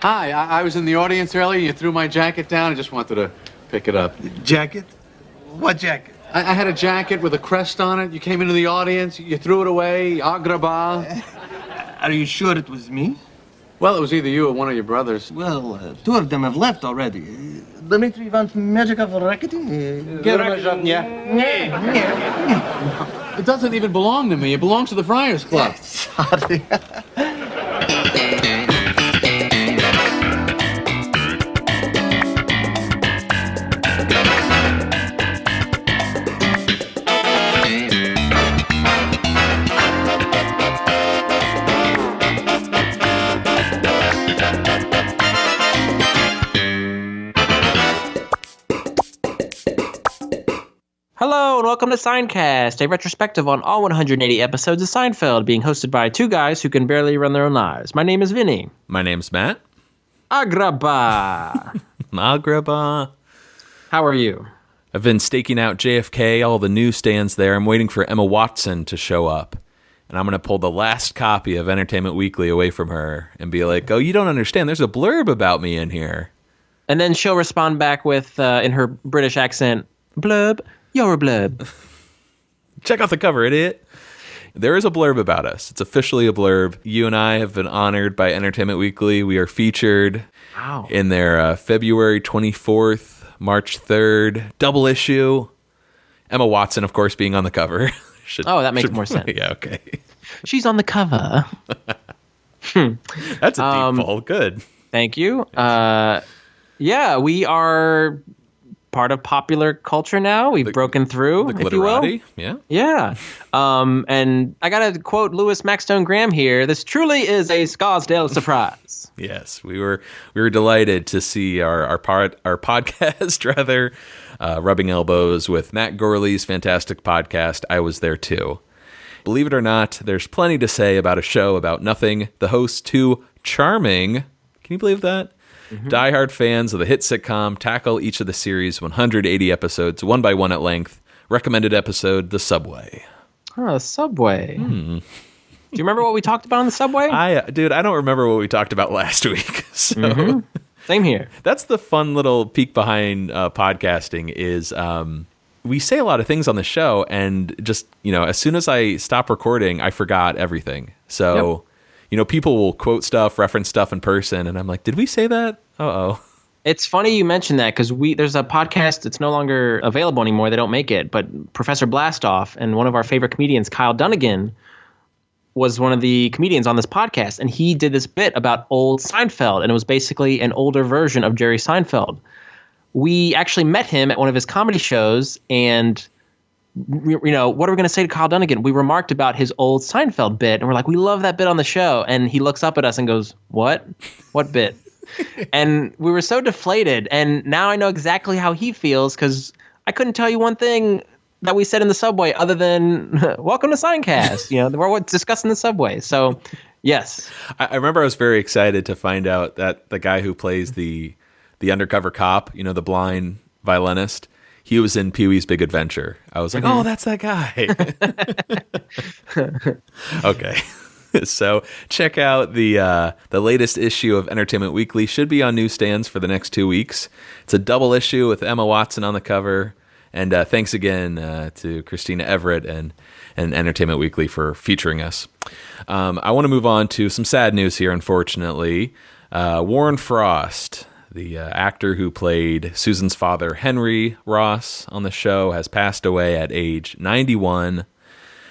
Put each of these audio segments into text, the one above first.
Hi, I was in the audience earlier. You threw my jacket down. I just wanted to pick it up. Jacket? What jacket? I had a jacket with a crest on it. You came into the audience. You threw it away. Agrabah. Are you sure it was me? Well, it was either you or one of your brothers. Well, two of them have left already. Dmitri wants magic of racket? Get him, yeah. It doesn't even belong to me. It belongs to the Friars Club. Sorry. Hello and welcome to Seincast, a retrospective on all 180 episodes of Seinfeld, being hosted by two guys who can barely run their own lives. My name is Vinnie. My name's Matt. Agrabah. Agrabah. How are you? I've been staking out JFK, all the newsstands there. I'm waiting for Emma Watson to show up. And I'm going to pull the last copy of Entertainment Weekly away from her and be like, oh, you don't understand. There's a blurb about me in here. And then she'll respond back with, in her British accent, blurb. You're a blurb. Check out the cover, idiot. There is a blurb about us. It's officially a blurb. You and I have been honored by Entertainment Weekly. We are featured in their February 24th, March 3rd double issue. Emma Watson, of course, being on the cover. That makes more sense. Yeah, okay. She's on the cover. That's a deep pull. Good. Thank you. Yeah, we are part of popular culture now. We've broken through, the if you will. Yeah. Yeah. And I got to quote Louis Maxstone Graham here. This truly is a Scarsdale surprise. Yes, we were delighted to see our podcast rather rubbing elbows with Matt Gorley's fantastic podcast. I was there too. Believe it or not, there's plenty to say about a show about nothing. The hosts, too charming. Can you believe that? Mm-hmm. Die-hard fans of the hit sitcom tackle each of the series' 180 episodes, one by one at length. Recommended episode, The Subway. Oh, The Subway. Do you remember what we talked about on The Subway? I don't remember what we talked about last week. So Same here. That's the fun little peek behind podcasting is we say a lot of things on the show, and just, as soon as I stop recording, I forgot everything. So... Yep. People will quote stuff, reference stuff in person, and I'm like, did we say that? Uh-oh. It's funny you mentioned that because there's a podcast that's no longer available anymore. They don't make it. But Professor Blastoff and one of our favorite comedians, Kyle Dunnigan, was one of the comedians on this podcast. And he did this bit about old Seinfeld, and it was basically an older version of Jerry Seinfeld. We actually met him at one of his comedy shows, and what are we going to say to Kyle Dunnigan? We remarked about his old Seinfeld bit, and we're like, we love that bit on the show. And he looks up at us and goes, what? What bit? And we were so deflated. And now I know exactly how he feels, because I couldn't tell you one thing that we said in the Subway other than, welcome to Seincast. We're discussing the Subway. So, yes. I remember I was very excited to find out that the guy who plays the undercover cop, the blind violinist, he was in Pee-wee's Big Adventure. I was like, oh, that's that guy. Okay. So check out the latest issue of Entertainment Weekly. Should be on newsstands for the next 2 weeks. It's a double issue with Emma Watson on the cover. And thanks again to Christina Everett and Entertainment Weekly for featuring us. I want to move on to some sad news here, unfortunately. Warren Frost, the actor who played Susan's father, Henry Ross, on the show, has passed away at age 91.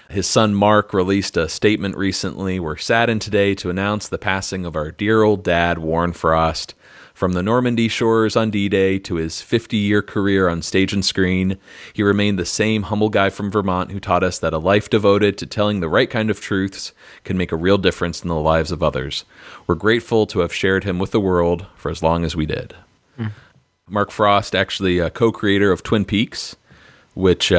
His son, Mark, released a statement recently. We're saddened today to announce the passing of our dear old dad, Warren Frost. From the Normandy shores on D-Day to his 50-year career on stage and screen, he remained the same humble guy from Vermont who taught us that a life devoted to telling the right kind of truths can make a real difference in the lives of others. We're grateful to have shared him with the world for as long as we did. Mark Frost, actually a co-creator of Twin Peaks, which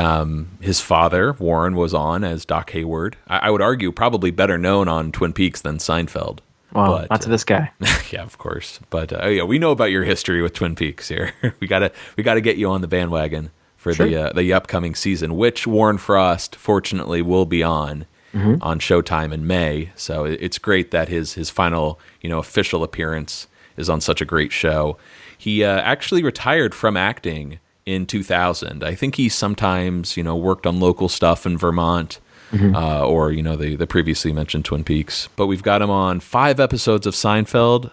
his father, Warren, was on as Doc Hayward. I would argue probably better known on Twin Peaks than Seinfeld. Well, not to this guy. Yeah, of course. But we know about your history with Twin Peaks here. we gotta get you on the bandwagon for the upcoming season, which Warren Frost fortunately will be on Showtime in May. So it's great that his final official appearance is on such a great show. He actually retired from acting in 2000. I think he sometimes, worked on local stuff in Vermont, or, the previously mentioned Twin Peaks. But we've got him on 5 episodes of Seinfeld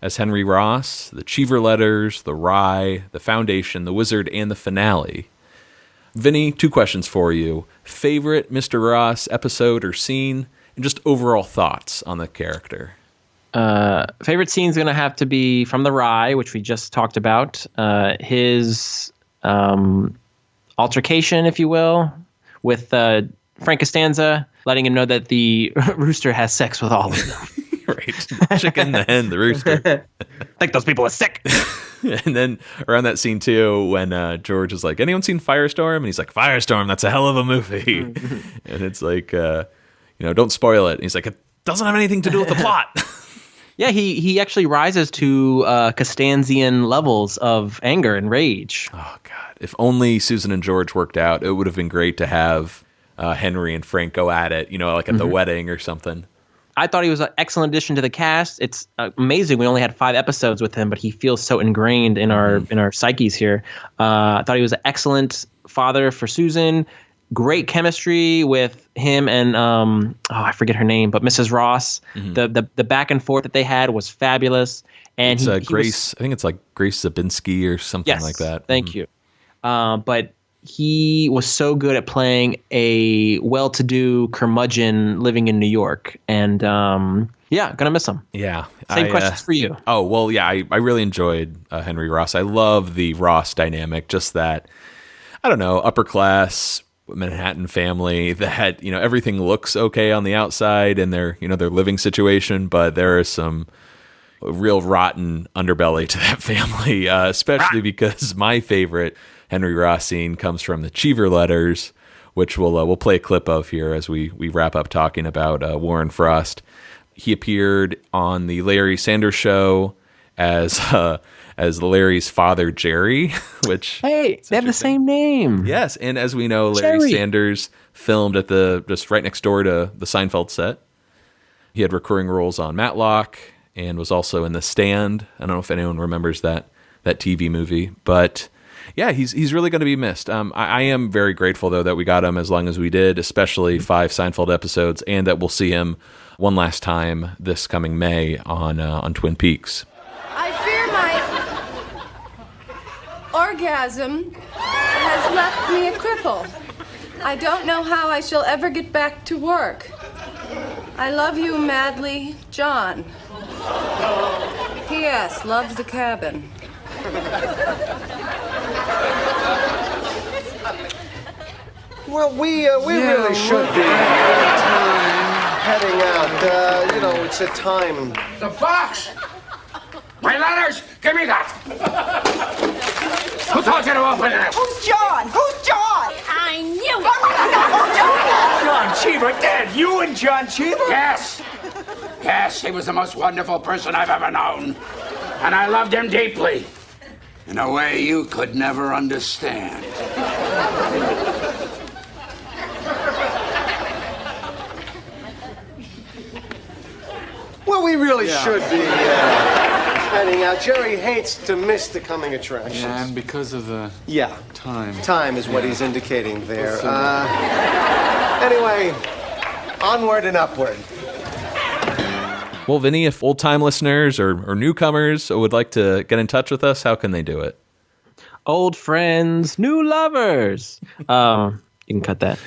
as Henry Ross, the Cheever Letters, the Rye, the Foundation, the Wizard, and the finale. Vinny, 2 questions for you. Favorite Mr. Ross episode or scene, and just overall thoughts on the character. Favorite scene's going to have to be from the Rye, which we just talked about. His altercation, if you will, with Frank Costanza, letting him know that the rooster has sex with all of them. Right. The chicken, the hen, the rooster. I think those people are sick. And then around that scene, too, when George is like, anyone seen Firestorm? And he's like, Firestorm, that's a hell of a movie. And it's like, don't spoil it. And he's like, it doesn't have anything to do with the plot. Yeah, he actually rises to Costanzian levels of anger and rage. Oh, God. If only Susan and George worked out, it would have been great to have Henry and Frank go at it, like at the wedding or something. I thought he was an excellent addition to the cast. It's amazing we only had 5 episodes with him, but he feels so ingrained in our psyches here. I thought he was an excellent father for Susan. Great chemistry with him and I forget her name, but Mrs. Ross. The back and forth that they had was fabulous. And it's Grace. I think it's like Grace Zabinski or something like that. Thank you. But he was so good at playing a well-to-do curmudgeon living in New York. And gonna miss him. Yeah. Same questions for you. Oh, well, yeah, I really enjoyed Henry Ross. I love the Ross dynamic, just that, I don't know, upper class Manhattan family that, everything looks okay on the outside and their living situation, but there is some real rotten underbelly to that family, especially because my favorite Henry Ross scene comes from the Cheever Letters, which we'll play a clip of here as we wrap up talking about Warren Frost. He appeared on the Larry Sanders Show as Larry's father, Jerry, which they have the same name. Yes, and as we know, Larry Sanders filmed at just right next door to the Seinfeld set. He had recurring roles on Matlock and was also in The Stand. I don't know if anyone remembers that TV movie, but yeah, he's really going to be missed. I am very grateful, though, that we got him as long as we did, especially 5 Seinfeld episodes, and that we'll see him one last time this coming May on Twin Peaks. I fear my orgasm has left me a cripple. I don't know how I shall ever get back to work. I love you madly, John. P.S. Loves the cabin. Well, we really should be heading out. It's a time. The fox! My letters! Give me that! Who told you to open it? Who's John? Who's John? I knew it! John Cheever dead! You and John Cheever? Yes! Yes, he was the most wonderful person I've ever known. And I loved him deeply. In a way you could never understand. Well, we really should be heading out. Jerry hates to miss the coming attractions. Yeah, and because of the time. Time is what he's indicating there. Anyway, onward and upward. Well, Vinny, if old-time listeners or newcomers would like to get in touch with us, how can they do it? Old friends, new lovers. You can cut that.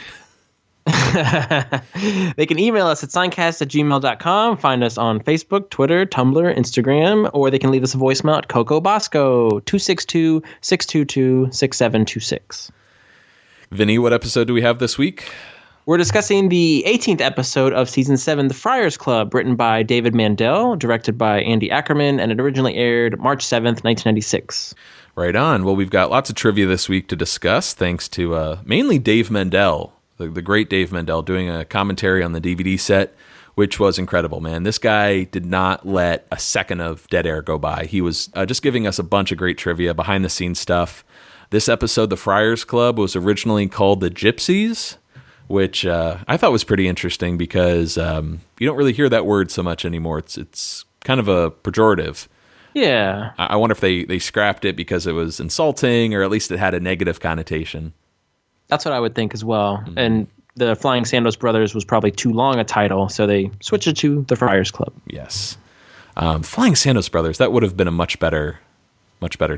They can email us at seincast@gmail.com, find us on Facebook, Twitter, Tumblr, Instagram, or they can leave us a voicemail at Coco Bosco, 262-622-6726. Vinny, what episode do we have this week? We're discussing the 18th episode of Season 7, The Friars Club, written by David Mandel, directed by Andy Ackerman, and it originally aired March 7th, 1996. Right on. Well, we've got lots of trivia this week to discuss, thanks to mainly Dave Mandel, the great Dave Mandel, doing a commentary on the DVD set, which was incredible, man. This guy did not let a second of dead air go by. He was just giving us a bunch of great trivia, behind-the-scenes stuff. This episode, The Friars Club, was originally called The Gypsies, which I thought was pretty interesting because you don't really hear that word so much anymore. It's kind of a pejorative. Yeah. I wonder if they scrapped it because it was insulting, or at least it had a negative connotation. That's what I would think as well. And the Flying Sandos Brothers was probably too long a title, so they switched it to the Friars Club. Yes. Flying Sandos Brothers, that would have been a much better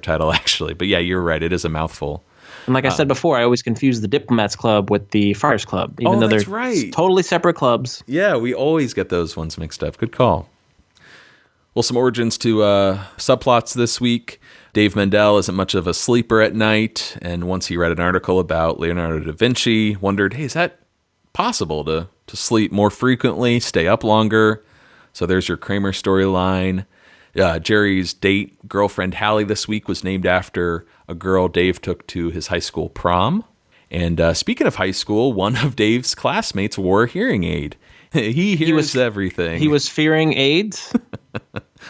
title, actually. But yeah, you're right. It is a mouthful. And like I said before, I always confuse the Diplomats Club with the Friars Club, even though they're totally separate clubs. Yeah, we always get those ones mixed up. Good call. Well, some origins to subplots this week. Dave Mendel isn't much of a sleeper at night, and once he read an article about Leonardo da Vinci, wondered, hey, is that possible to sleep more frequently, stay up longer? So there's your Kramer storyline. Jerry's girlfriend Hallie this week was named after a girl Dave took to his high school prom. And speaking of high school, one of Dave's classmates wore a hearing aid. He hears everything. He was fearing AIDS?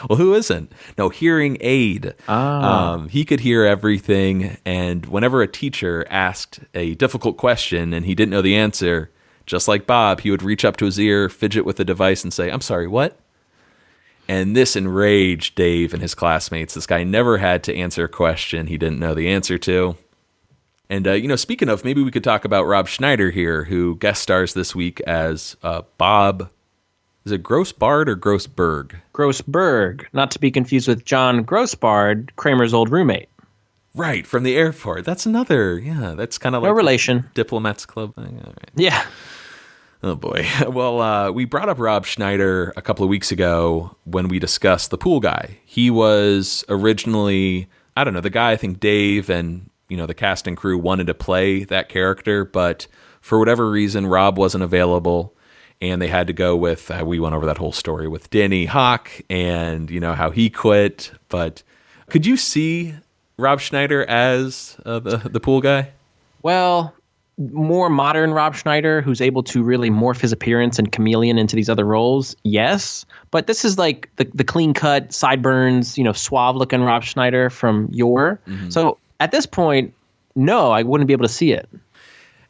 Well, who isn't? No, hearing aid. He could hear everything, and whenever a teacher asked a difficult question and he didn't know the answer, just like Bob, he would reach up to his ear, fidget with the device, and say, "I'm sorry, what?" And this enraged Dave and his classmates. This guy never had to answer a question he didn't know the answer to. And, speaking of, maybe we could talk about Rob Schneider here, who guest stars this week as Bob. Is it Grossbard or Grossberg? Grossberg, not to be confused with John Grossbard, Kramer's old roommate. Right, from the airport. That's another, that's kind of like... No relation. Diplomats Club thing. All right. Yeah. Oh, boy. Well, we brought up Rob Schneider a couple of weeks ago when we discussed the pool guy. He was originally, the guy I think Dave and, the cast and crew wanted to play that character, but for whatever reason, Rob wasn't available, and they had to go with, we went over that whole story with Danny Hawk and, how he quit. But could you see Rob Schneider as the pool guy? Well, more modern Rob Schneider, who's able to really morph his appearance and chameleon into these other roles, yes. But this is like the clean-cut, sideburns, suave-looking Rob Schneider from yore. Mm-hmm. So at this point, no, I wouldn't be able to see it.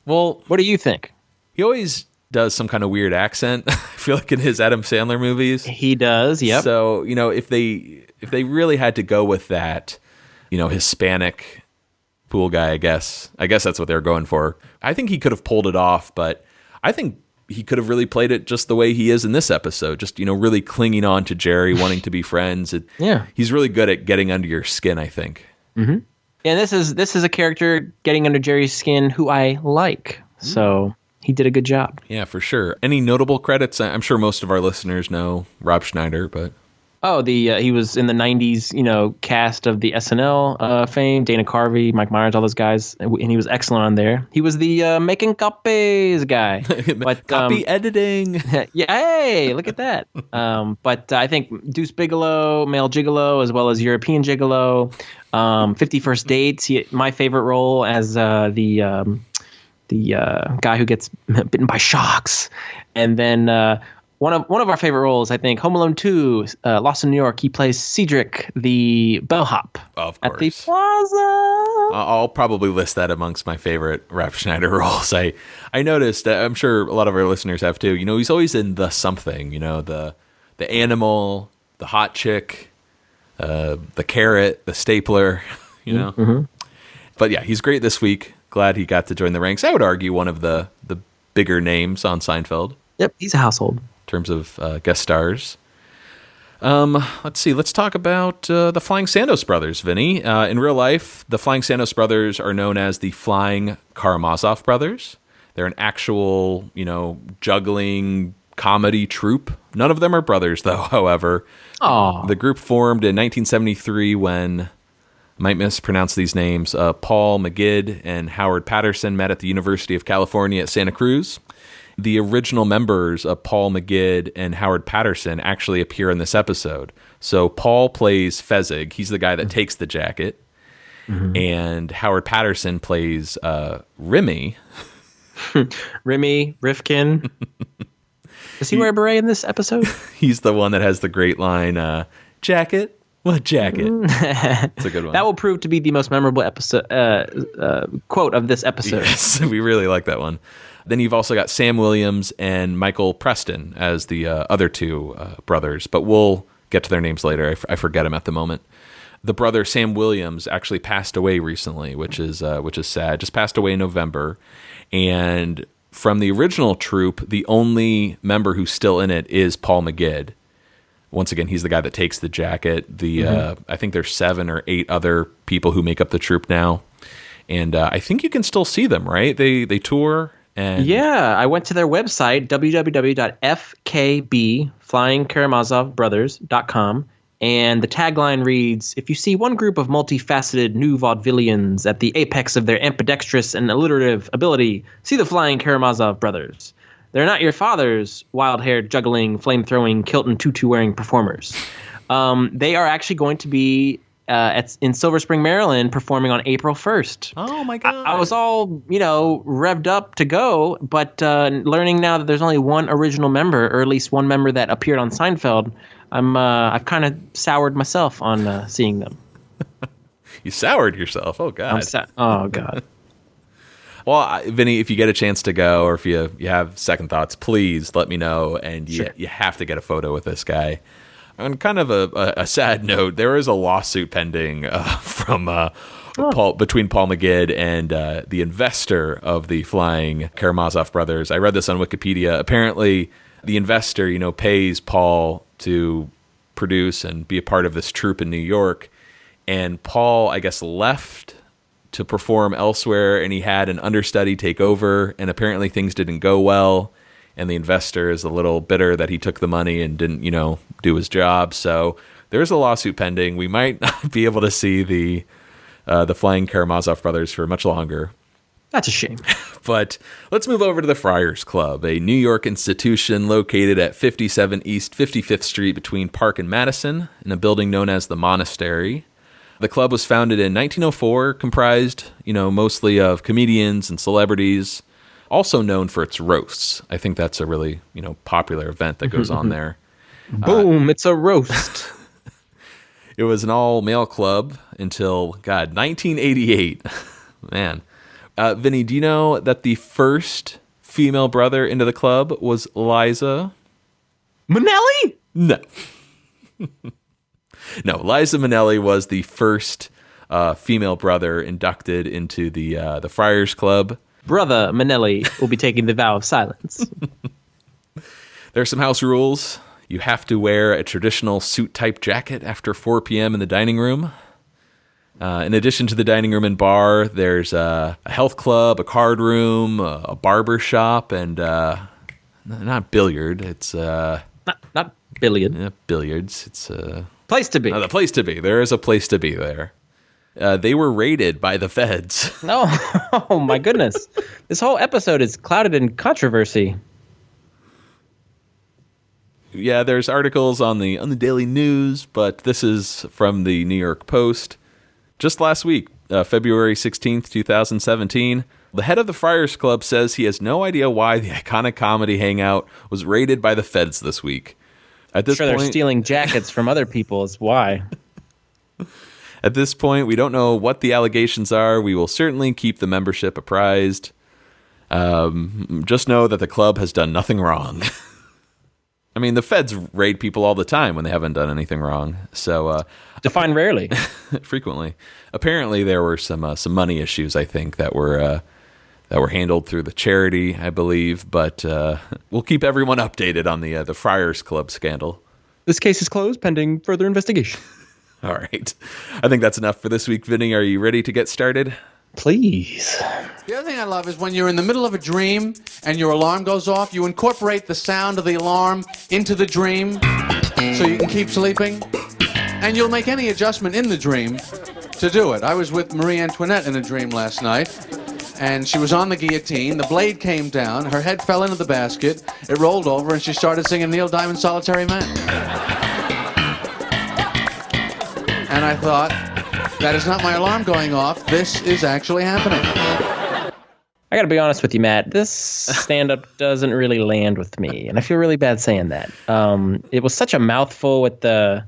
Well, what do you think? He always does some kind of weird accent. I feel like in his Adam Sandler movies. He does, yep. So, if they really had to go with that, Hispanic pool guy, I guess that's what they're going for. I think he could have pulled it off, but I think he could have really played it just the way he is in this episode, just, really clinging on to Jerry, wanting to be friends. He's really good at getting under your skin, I think. Mm-hmm. And this is a character getting under Jerry's skin who I like. So he did a good job. Yeah, for sure. Any notable credits? I'm sure most of our listeners know Rob Schneider, but... Oh, he was in the 90s, cast of the SNL fame, Dana Carvey, Mike Myers, all those guys, and he was excellent on there. He was the making copies guy. But, Copy editing. Yeah, hey, look at that. But I think Deuce Bigalow, Male Gigolo, as well as European Gigolo, 50 First Dates, my favorite role as the guy who gets bitten by sharks. And then... One of our favorite roles, I think, Home Alone 2, Lost in New York, he plays Cedric, the bellhop. Of course. At the Plaza. I'll probably list that amongst my favorite Rob Schneider roles. I noticed, I'm sure a lot of our listeners have too, he's always in the something, the animal, the hot chick, the carrot, the stapler, Mm-hmm. But yeah, he's great this week. Glad he got to join the ranks. I would argue one of the bigger names on Seinfeld. Yep, he's a household. In terms of guest stars. Let's see. Let's talk about the Flying Sandos brothers, Vinny. In real life, the Flying Sandos brothers are known as the Flying Karamazov brothers. They're an actual, juggling comedy troupe. None of them are brothers, though, however. Aww. The group formed in 1973 when, I might mispronounce these names, Paul McGidd and Howard Patterson met at the University of California at Santa Cruz. The original members of Paul McGidd and Howard Patterson actually appear in this episode. So Paul plays Fezzik. He's the guy that takes the jacket. Mm-hmm. And Howard Patterson plays Remy. Remy Rifkin. Does he wear a beret in this episode? He's the one that has the great line, jacket? What jacket? It's a good one. That will prove to be the most memorable episode quote of this episode. Yes, we really like that one. Then you've also got Sam Williams and Michael Preston as the other two brothers, but we'll get to their names later. I forget them at the moment. The brother Sam Williams actually passed away recently, which is sad. Just passed away in November. And from the original troupe, the only member who's still in it is Paul Magid. Once again, he's the guy that takes the jacket. I think there's 7 or 8 other people who make up the troupe now. And I think you can still see them, right? They tour. And yeah, I went to their website, www.fkbflyingkaramazovbrothers.com, and the tagline reads, "If you see one group of multifaceted new vaudevillians at the apex of their ambidextrous and alliterative ability, see the Flying Karamazov Brothers. They're not your father's wild-haired, juggling, flame-throwing, kilt and tutu-wearing performers." They are actually going to be in Silver Spring, Maryland, performing on April 1st. Oh, my God. I was all, revved up to go, but learning now that there's only one original member, or at least one member that appeared on Seinfeld, I've kind of soured myself on seeing them. You soured yourself? Oh, God. Oh, God. Well, Vinny, if you get a chance to go, or if you have second thoughts, please let me know, and Sure. you have to get a photo with this guy. On kind of a sad note, there is a lawsuit pending between Paul Magid and the investor of the Flying Karamazov Brothers. I read this on Wikipedia. Apparently, the investor, pays Paul to produce and be a part of this troupe in New York, and Paul, I guess, left to perform elsewhere, and he had an understudy take over, and apparently things didn't go well. And the investor is a little bitter that he took the money and didn't, do his job. So there's a lawsuit pending. We might not be able to see the Flying Karamazov Brothers for much longer. That's a shame. But let's move over to the Friars Club, a New York institution located at 57 East 55th Street between Park and Madison, in a building known as the Monastery. The club was founded in 1904, comprised, mostly of comedians and celebrities. Also known for its roasts. I think that's a really, popular event that goes on there. Boom, it's a roast. It was an all-male club until, 1988. Man. Vinny, do you know that the first female brother into the club was Liza Minnelli? No. No, Liza Minnelli was the first female brother inducted into the Friars Club. Brother Minnelli will be taking the vow of silence. There are some house rules. You have to wear a traditional suit-type jacket after 4 p.m. in the dining room. In addition to the dining room and bar, there's a health club, a card room, a barber shop, and not billiard. It's not billiard. Yeah, billiards. It's place to be. The place to be. There is a place to be there. They were raided by the feds. No, oh my goodness! This whole episode is clouded in controversy. Yeah, there's articles on the Daily News, but this is from the New York Post. Just last week, February 16th, 2017, the head of the Friars Club says he has no idea why the iconic comedy hangout was raided by the feds this week. At this point, they're stealing jackets from other people is why. At this point, we don't know what the allegations are. We will certainly keep the membership apprised. Just know that the club has done nothing wrong. I mean, the feds raid people all the time when they haven't done anything wrong. So define rarely. Frequently. Apparently, there were some money issues, I think, that were handled through the charity, I believe. But we'll keep everyone updated on the Friars Club scandal. This case is closed pending further investigation. All right. I think that's enough for this week. Vinny, are you ready to get started? Please. The other thing I love is when you're in the middle of a dream and your alarm goes off, you incorporate the sound of the alarm into the dream so you can keep sleeping. And you'll make any adjustment in the dream to do it. I was with Marie Antoinette in a dream last night, and she was on the guillotine. The blade came down. Her head fell into the basket. It rolled over, and she started singing Neil Diamond's Solitary Man. And I thought, that is not my alarm going off. This is actually happening. I gotta be honest with you, Matt. This stand-up doesn't really land with me, and I feel really bad saying that. It was such a mouthful with the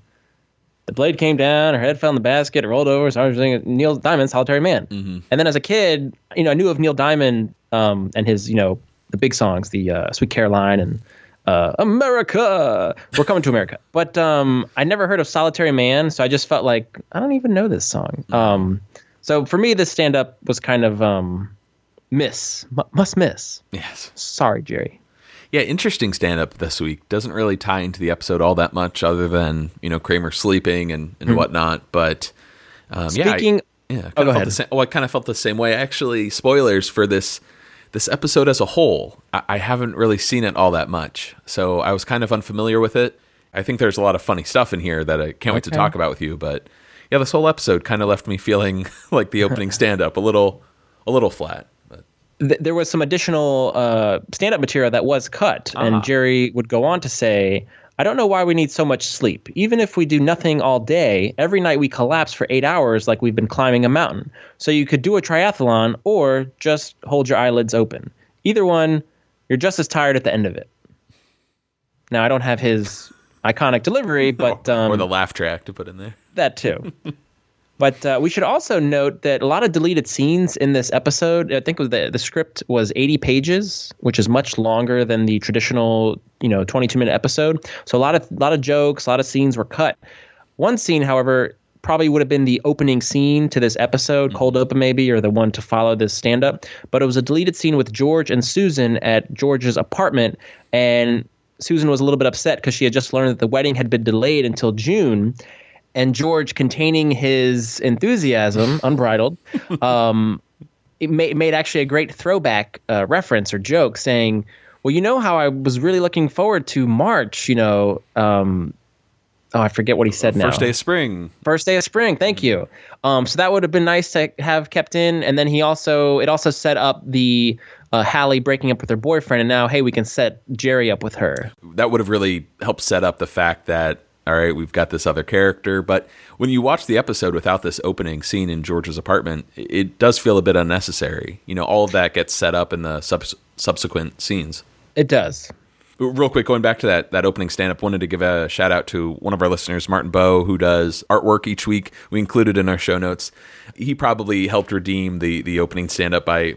blade came down, her head fell in the basket, it rolled over, so I was singing Neil Diamond's Solitary Man. Mm-hmm. And then as a kid, I knew of Neil Diamond and his, the big songs, the Sweet Caroline, and America, we're coming to America. But I never heard of Solitary Man, so I just felt like I don't even know this song. So for me, this stand-up was kind of must miss. Yes. Sorry, Jerry. Yeah, interesting stand-up this week. Doesn't really tie into the episode all that much, other than Kramer sleeping and whatnot. But Speaking, I go ahead. I kind of felt the same way. Actually, spoilers for this episode as a whole. I haven't really seen it all that much, so I was kind of unfamiliar with it. I think there's a lot of funny stuff in here that I can't wait to talk about with you. But yeah, this whole episode kind of left me feeling like the opening stand-up a little flat. There was some additional stand-up material that was cut, and Jerry would go on to say, I don't know why we need so much sleep. Even if we do nothing all day, every night we collapse for 8 hours like we've been climbing a mountain. So you could do a triathlon or just hold your eyelids open. Either one, you're just as tired at the end of it. Now, I don't have his iconic delivery, but... or the laugh track to put in there. That too. But we should also note that a lot of deleted scenes in this episode. I think the script was 80 pages, which is much longer than the traditional 22-minute episode. So a lot of jokes, a lot of scenes were cut. One scene, however, probably would have been the opening scene to this episode, cold open maybe, or the one to follow this stand-up. But it was a deleted scene with George and Susan at George's apartment, and Susan was a little bit upset because she had just learned that the wedding had been delayed until June. And George, containing his enthusiasm, unbridled, it made actually a great throwback reference or joke saying, well, you know how I was really looking forward to March, I forget what he said now. First day of spring. First day of spring, thank you. So that would have been nice to have kept in. And then it also set up the Hallie breaking up with her boyfriend. And now, hey, we can set Jerry up with her. That would have really helped set up the fact that, all right, we've got this other character. But when you watch the episode without this opening scene in George's apartment, it does feel a bit unnecessary. All of that gets set up in the subsequent scenes. It does. Real quick, going back to that opening stand-up, wanted to give a shout-out to one of our listeners, Martin Bowe, who does artwork each week. We included in our show notes. He probably helped redeem the opening stand-up by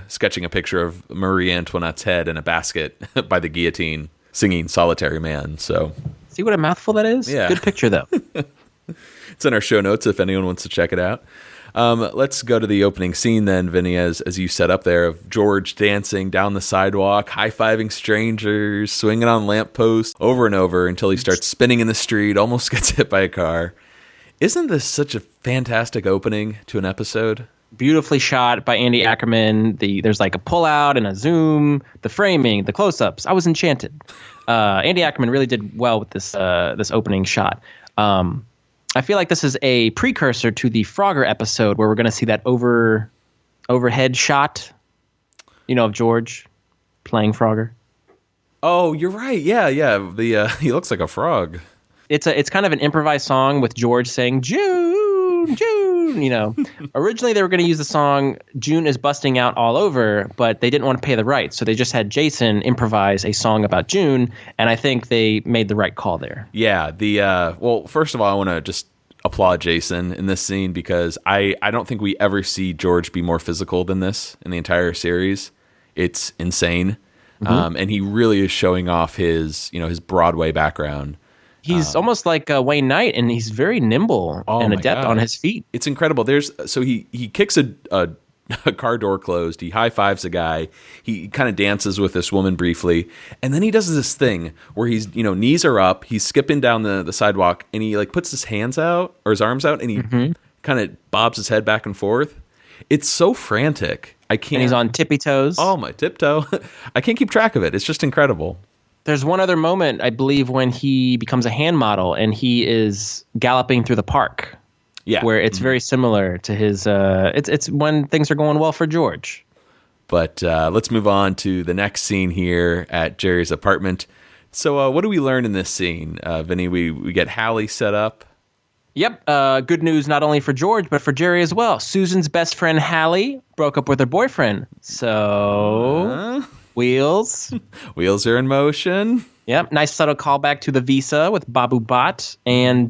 sketching a picture of Marie Antoinette's head in a basket by the guillotine, singing Solitary Man. So, see what a mouthful that is? Yeah. Good picture, though. It's in our show notes if anyone wants to check it out. Let's go to the opening scene then, Vinny, as you set up there, of George dancing down the sidewalk, high-fiving strangers, swinging on lampposts over and over until he starts spinning in the street, almost gets hit by a car. Isn't this such a fantastic opening to an episode? Beautifully shot by Andy Ackerman. There's like a pull-out and a zoom, the framing, the close-ups. I was enchanted. Andy Ackerman really did well with this opening shot. I feel like this is a precursor to the Frogger episode where we're going to see that overhead shot, of George playing Frogger. Oh, you're right. Yeah. He looks like a frog. It's kind of an improvised song with George saying June, June. Originally they were going to use the song June is busting out all over, but they didn't want to pay the rights, so they just had Jason improvise a song about June, and I think they made the right call there. Yeah. Well, first of all, I want to just applaud Jason in this scene because I don't think we ever see George be more physical than this in the entire series. It's insane. Mm-hmm. And he really is showing off his Broadway background. He's almost like Wayne Knight, and he's very nimble and adept on his feet. It's incredible. He kicks a car door closed. He high fives a guy. He kind of dances with this woman briefly, and then he does this thing where he's knees are up. He's skipping down the sidewalk, and he puts his hands out or his arms out, and he kind of bobs his head back and forth. It's so frantic. I can't. And he's on tippy toes. Oh, my tiptoe! I can't keep track of it. It's just incredible. There's one other moment, I believe, when he becomes a hand model and he is galloping through the park. Yeah. Where it's very similar to his it's when things are going well for George. But let's move on to the next scene here at Jerry's apartment. So what do we learn in this scene, Vinny? We get Hallie set up. Yep. Good news not only for George, but for Jerry as well. Susan's best friend, Hallie, broke up with her boyfriend. So... Wheels. Wheels are in motion. Yep. Nice subtle callback to the Visa with Babu Bhatt. And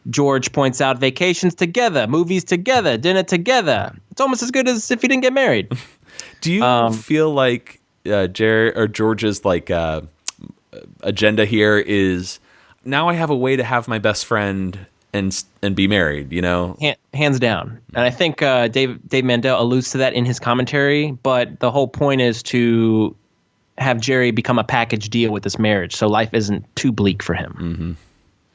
George points out vacations together, movies together, dinner together. It's almost as good as if he didn't get married. Do you feel like Jerry or George's agenda here is now I have a way to have my best friend and be married, Hands down. And I think Dave Mandel alludes to that in his commentary, but the whole point is to have Jerry become a package deal with this marriage, so life isn't too bleak for him.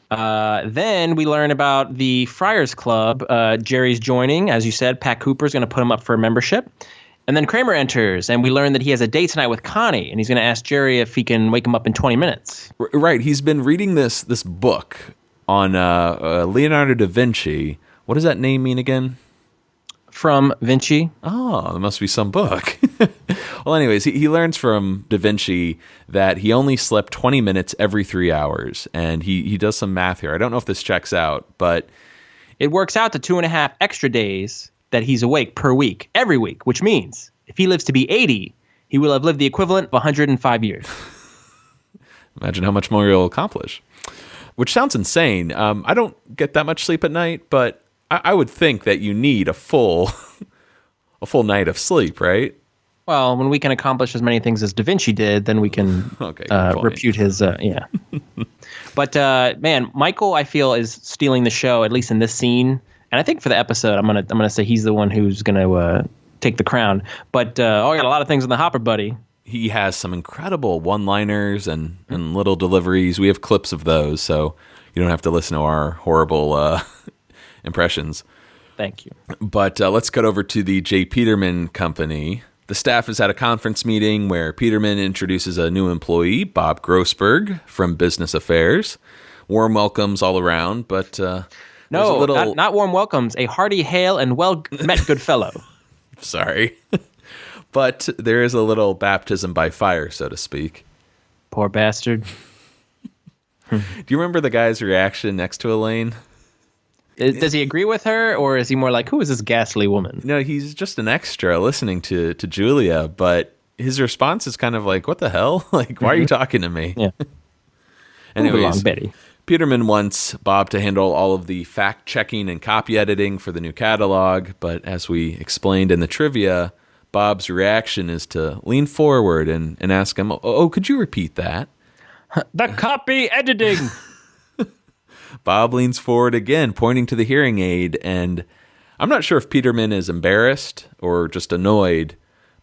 Then we learn about the Friars Club. Jerry's joining, as you said. Pat Cooper's going to put him up for a membership. And then Kramer enters, and we learn that he has a date tonight with Connie, and he's going to ask Jerry if he can wake him up in 20 minutes. Right. He's been reading this book on Leonardo da Vinci. What does that name mean again? From Vinci. Oh, there must be some book. Well, anyways, he learns from Da Vinci that he only slept 20 minutes every 3 hours, and he does some math here. I don't know if this checks out, but it works out to 2.5 extra days that he's awake per week, every week, which means if he lives to be 80, he will have lived the equivalent of 105 years. Imagine how much more you'll accomplish, which sounds insane. I don't get that much sleep at night, but I would think that you need a full night of sleep, right? Well, when we can accomplish as many things as Da Vinci did, then we can repute his, yeah. But, man, Michael, I feel, is stealing the show, at least in this scene. And I think for the episode, I'm gonna say he's the one who's going to take the crown. But, I got a lot of things in the hopper, buddy. He has some incredible one-liners and little deliveries. We have clips of those, so you don't have to listen to our horrible impressions. Thank you. But let's cut over to the J. Peterman Company. The staff is at a conference meeting where Peterman introduces a new employee, Bob Grossberg, from Business Affairs. Warm welcomes all around, but no, not warm welcomes. A hearty hail and well met, good fellow. Sorry. But there is a little baptism by fire, so to speak. Poor bastard. Do you remember the guy's reaction next to Elaine? Does he agree with her, or is he more like, who is this ghastly woman? No, he's just an extra listening to Julia, but his response is kind of like, what the hell? Like, why are you talking to me? Yeah. Anyways, along, Betty. Peterman wants Bob to handle all of the fact-checking and copy editing for the new catalog, but as we explained in the trivia, Bob's reaction is to lean forward and ask him, oh, could you repeat that? The copy editing! Bob leans forward again, pointing to the hearing aid, and I'm not sure if Peterman is embarrassed or just annoyed,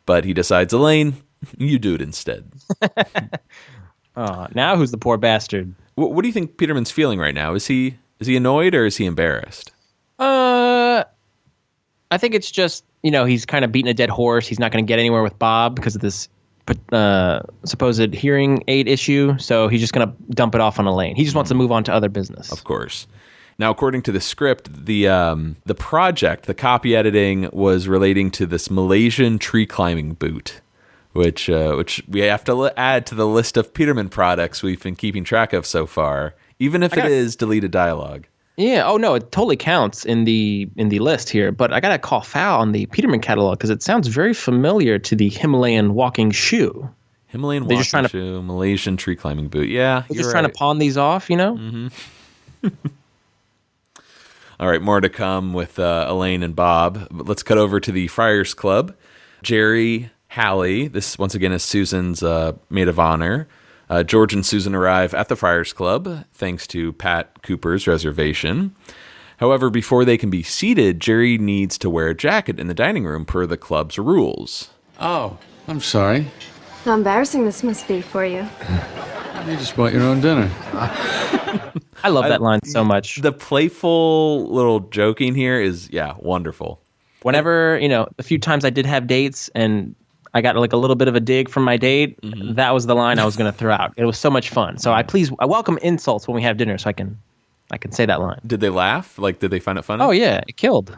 but he decides, Elaine, you do it instead. Now who's the poor bastard? What do you think Peterman's feeling right now? Is he annoyed or is he embarrassed? I think it's just, he's kind of beating a dead horse. He's not going to get anywhere with Bob because of this supposed hearing aid issue, so he's just going to dump it off on Elaine. He just wants to move on to other business. Of course. Now, according to the script, the project, the copy editing, was relating to this Malaysian tree climbing boot, which we have to add to the list of Peterman products we've been keeping track of so far, even if it is deleted dialogue. Yeah. Oh no, it totally counts in the list here. But I gotta call foul on the Peterman catalog because it sounds very familiar to the Himalayan walking shoe. Himalayan walking shoe, Malaysian tree climbing boot. Yeah, they're just trying to pawn these off, Mm-hmm. All right, more to come with Elaine and Bob. But let's cut over to the Friars Club. Jerry, Hallie. This once again is Susan's maid of honor. George and Susan arrive at the Friars Club, thanks to Pat Cooper's reservation. However, before they can be seated, Jerry needs to wear a jacket in the dining room per the club's rules. Oh, I'm sorry. How embarrassing this must be for you. You just brought your own dinner. I love that line so much. The playful little joking here is, wonderful. Whenever, a few times I did have dates and I got like a little bit of a dig from my date, that was the line I was going to throw out. It was so much fun. So I welcome insults when we have dinner so I can say that line. Did they laugh? Like, did they find it funny? Oh, yeah. It killed.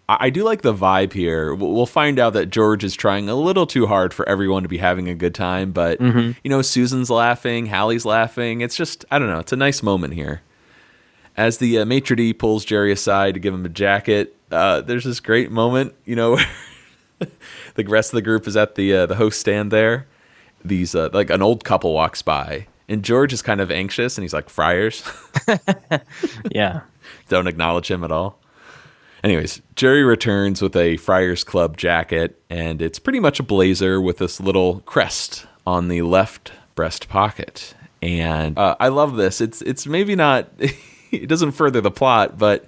I do like the vibe here. We'll find out that George is trying a little too hard for everyone to be having a good time. But, Susan's laughing, Hallie's laughing. It's just, I don't know. It's a nice moment here. As the maitre d' pulls Jerry aside to give him a jacket, there's this great moment, where the rest of the group is at the host stand there. These like an old couple walks by, and George is kind of anxious, and he's like, Friars? Yeah. Don't acknowledge him at all. Anyways, Jerry returns with a Friars Club jacket, and it's pretty much a blazer with this little crest on the left breast pocket. And I love this. It's maybe not, it doesn't further the plot, but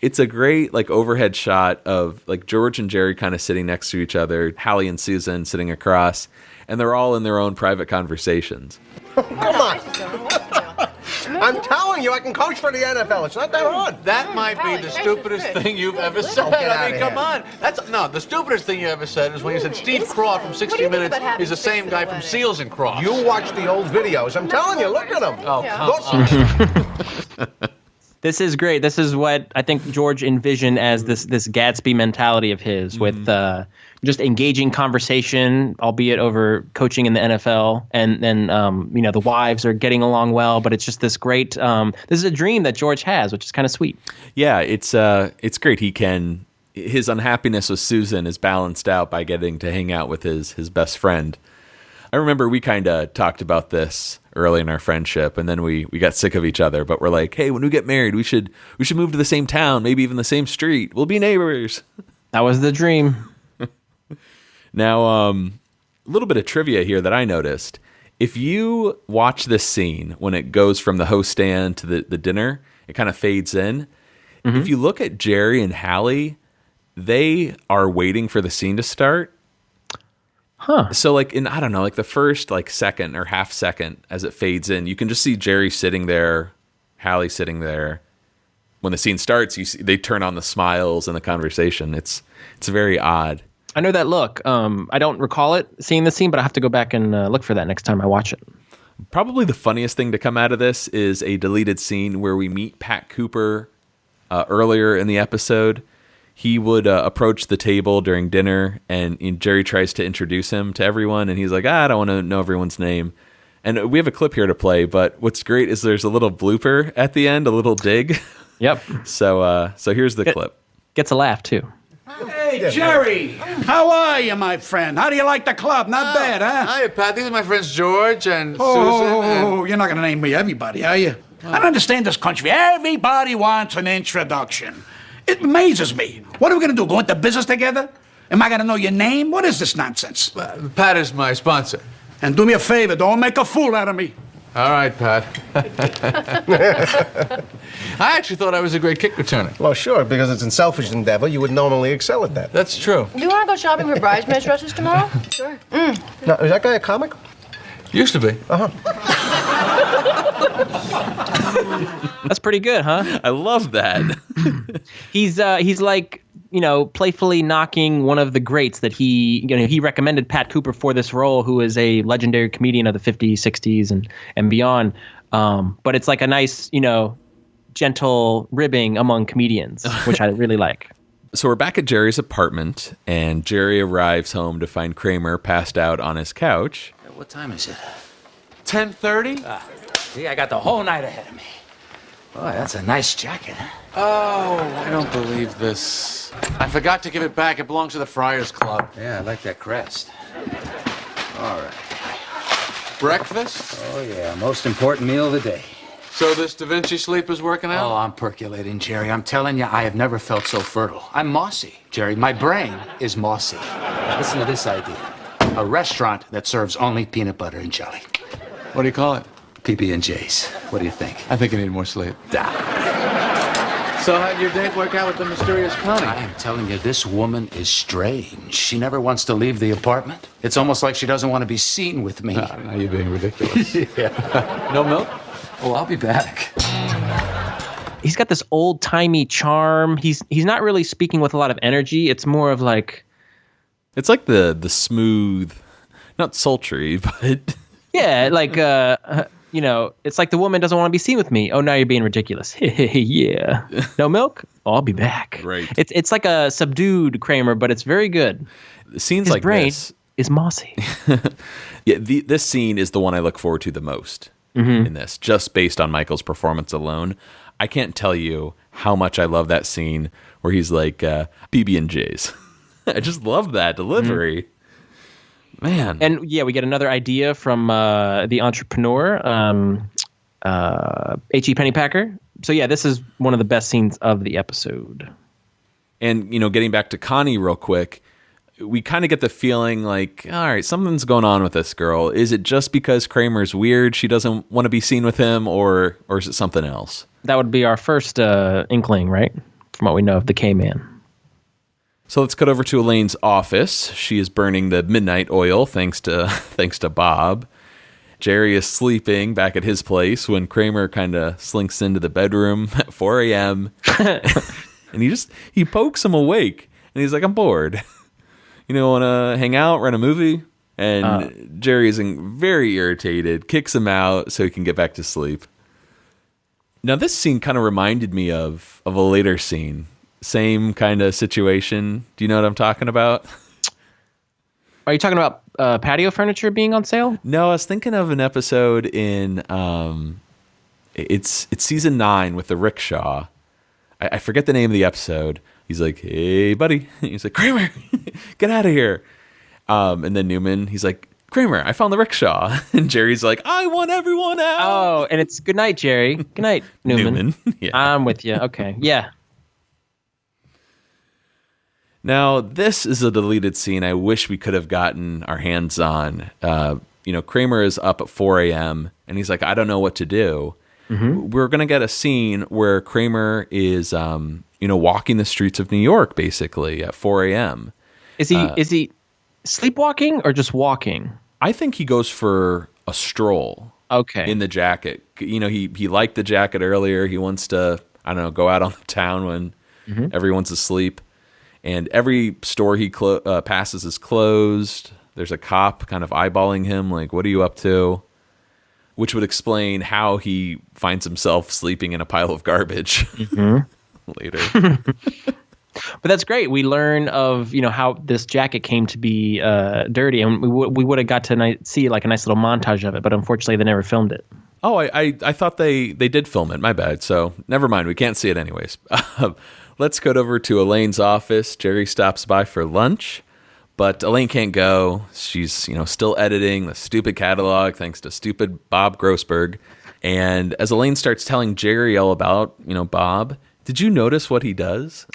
it's a great like overhead shot of like George and Jerry kind of sitting next to each other, Hallie and Susan sitting across, and they're all in their own private conversations. Come on. I'm telling you, I can coach for the NFL. It's not that hard. That might be the stupidest thing you've ever said. get I mean, outta come on. The stupidest thing you ever said is when you said Steve Kroft from 60 Minutes is the same guy from Seals Croft. You watch the old videos. I'm telling you, look at them. Oh, come on. This is great. This is what I think George envisioned as this Gatsby mentality of his, with just engaging conversation, albeit over coaching in the NFL, and then the wives are getting along well. But it's just this great. This is a dream that George has, which is kind of sweet. Yeah, it's great. His unhappiness with Susan is balanced out by getting to hang out with his best friend. I remember we kind of talked about this early in our friendship, and then we got sick of each other. But we're like, hey, when we get married, we should move to the same town, maybe even the same street. We'll be neighbors. That was the dream. Now, a little bit of trivia here that I noticed. If you watch this scene when it goes from the host stand to the dinner, it kind of fades in. Mm-hmm. If you look at Jerry and Hallie, they are waiting for the scene to start. Huh. So like in, I don't know, like the first like second or half second as it fades in, you can just see Jerry sitting there, Hallie sitting there. When the scene starts, they turn on the smiles and the conversation. It's very odd. I know that look. I don't recall seeing the scene, but I have to go back and look for that next time I watch it. Probably the funniest thing to come out of this is a deleted scene where we meet Pat Cooper earlier in the episode. He would approach the table during dinner, and Jerry tries to introduce him to everyone, and he's like, I don't want to know everyone's name. And we have a clip here to play, but what's great is there's a little blooper at the end, a little dig. Yep. So here's the clip. Gets a laugh, too. Hey, Jerry, how are you, my friend? How do you like the club? Not bad, huh? Hiya, Pat. These are my friends George and Susan. Oh, you're not going to name me everybody, are you? I don't understand this country. Everybody wants an introduction. It amazes me. What are we going to do, go into business together? Am I going to know your name? What is this nonsense? Pat is my sponsor. And do me a favor, don't make a fool out of me. All right, Pat. I actually thought I was a great kick returner. Well, sure, because it's a selfish endeavor. You would normally excel at that. That's true. Do you want to go shopping for bridesmaids dresses tomorrow? Sure. Now, is that guy a comic? Used to be. That's pretty good, huh? I love that. He's like, playfully knocking one of the greats that he recommended Pat Cooper for this role, who is a legendary comedian of the 50s, 60s, and beyond. But it's like a nice, gentle ribbing among comedians, which I really like. So we're back at Jerry's apartment, and Jerry arrives home to find Kramer passed out on his couch. What time is it? 10:30? See, I got the whole night ahead of me. Boy, that's a nice jacket, huh? Oh, I don't believe this. I forgot to give it back. It belongs to the Friars Club. Yeah, I like that crest. All right. Breakfast? Oh, yeah, most important meal of the day. So this Da Vinci sleep is working out? Oh, I'm percolating, Jerry. I'm telling you, I have never felt so fertile. I'm mossy, Jerry. My brain is mossy. Listen to this idea. A restaurant that serves only peanut butter and jelly. What do you call it? PB&J's. What do you think? I think you need more sleep. Da. So how'd your date work out with the mysterious Connie? I am telling you, this woman is strange. She never wants to leave the apartment. It's almost like she doesn't want to be seen with me. Now you're being ridiculous. Yeah. No milk? Oh, I'll be back. He's got this old-timey charm. He's not really speaking with a lot of energy. It's more of like... It's like the smooth, not sultry, but... Yeah, like, it's like the woman doesn't want to be seen with me. Oh, now you're being ridiculous. Yeah. No milk? Oh, I'll be back. Right. It's like a subdued Kramer, but it's very good. Scenes His like brain this is mossy. Yeah, this scene is the one I look forward to the most in this, just based on Michael's performance alone. I can't tell you how much I love that scene where he's like, PB&J's. I just love that delivery. Man. And yeah, we get another idea from the entrepreneur, H.E. Pennypacker. So yeah, this is one of the best scenes of the episode. And, getting back to Connie real quick, we kind of get the feeling like, all right, something's going on with this girl. Is it just because Kramer's weird, she doesn't want to be seen with him, or is it something else? That would be our first inkling, right? From what we know of the K-Man. So let's cut over to Elaine's office. She is burning the midnight oil thanks to Bob. Jerry is sleeping back at his place when Kramer kind of slinks into the bedroom at 4 a.m. and he pokes him awake. And he's like, I'm bored. Want to hang out, rent a movie? And Jerry is very irritated, kicks him out so he can get back to sleep. Now, this scene kind of reminded me of a later scene. Same kind of situation. Do you know what I'm talking about? Are you talking about patio furniture being on sale? No, I was thinking of an episode in it's season 9 with the rickshaw. I forget the name of the episode. He's like, "Hey, buddy." He's like, "Kramer, get out of here." And then Newman, he's like, "Kramer, I found the rickshaw." And Jerry's like, "I want everyone out." Oh, and it's good night, Jerry. Good night, Newman. Yeah. I'm with you. Okay. Yeah. Now, this is a deleted scene I wish we could have gotten our hands on. Kramer is up at 4 a.m. and he's like, I don't know what to do. Mm-hmm. We're going to get a scene where Kramer is, walking the streets of New York, basically, at 4 a.m. Is he sleepwalking or just walking? I think he goes for a stroll. Okay. In the jacket. He liked the jacket earlier. He wants to, go out on the town when everyone's asleep. And every store he passes is closed. There's a cop kind of eyeballing him, like, what are you up to? Which would explain how he finds himself sleeping in a pile of garbage later. But that's great. We learn of, how this jacket came to be dirty. And we would have got to see like a nice little montage of it. But unfortunately, they never filmed it. Oh, I thought they did film it. My bad. So never mind. We can't see it anyways. Let's go over to Elaine's office. Jerry stops by for lunch, but Elaine can't go. She's, still editing the stupid catalog thanks to stupid Bob Grossberg. And as Elaine starts telling Jerry all about, Bob, did you notice what he does?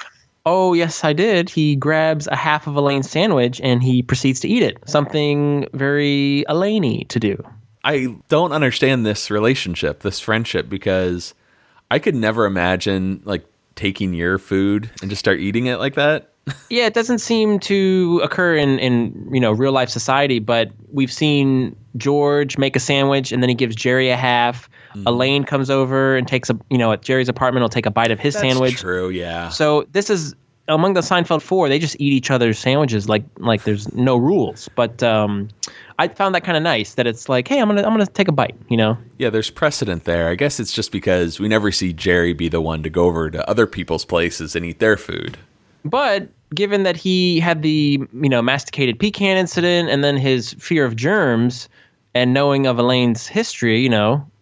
Oh, yes, I did. He grabs a half of Elaine's sandwich and he proceeds to eat it. Something very Elaine-y to do. I don't understand this relationship, this friendship, because I could never imagine, like, taking your food and just start eating it like that. Yeah, it doesn't seem to occur in real life society, but we've seen George make a sandwich and then he gives Jerry a half. Elaine comes over and takes at Jerry's apartment, will take a bite of his sandwich. That's true, yeah. So this is among the Seinfeld 4, they just eat each other's sandwiches like there's no rules. But I found that kind of nice that it's like, hey, I'm gonna take a bite, Yeah, there's precedent there. I guess it's just because we never see Jerry be the one to go over to other people's places and eat their food. But given that he had the masticated pecan incident and then his fear of germs, and knowing of Elaine's history,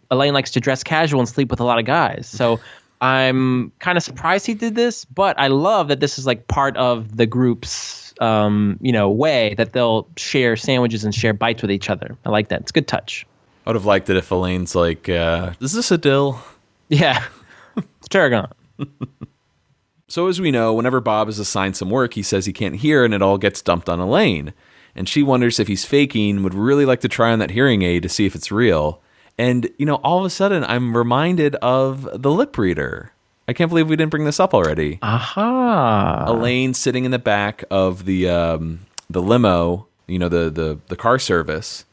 Elaine likes to dress casual and sleep with a lot of guys. So I'm kind of surprised he did this, but I love that this is like part of the group's way that they'll share sandwiches and share bites with each other. I like that. It's a good touch. I would have liked it if Elaine's like, is this a dill? Yeah. It's tarragon. So as we know, whenever Bob is assigned some work, he says he can't hear and it all gets dumped on Elaine. And she wonders if he's faking, would really like to try on that hearing aid to see if it's real. And, all of a sudden, I'm reminded of the lip reader. I can't believe we didn't bring this up already. Aha. Elaine sitting in the back of the limo, the car service.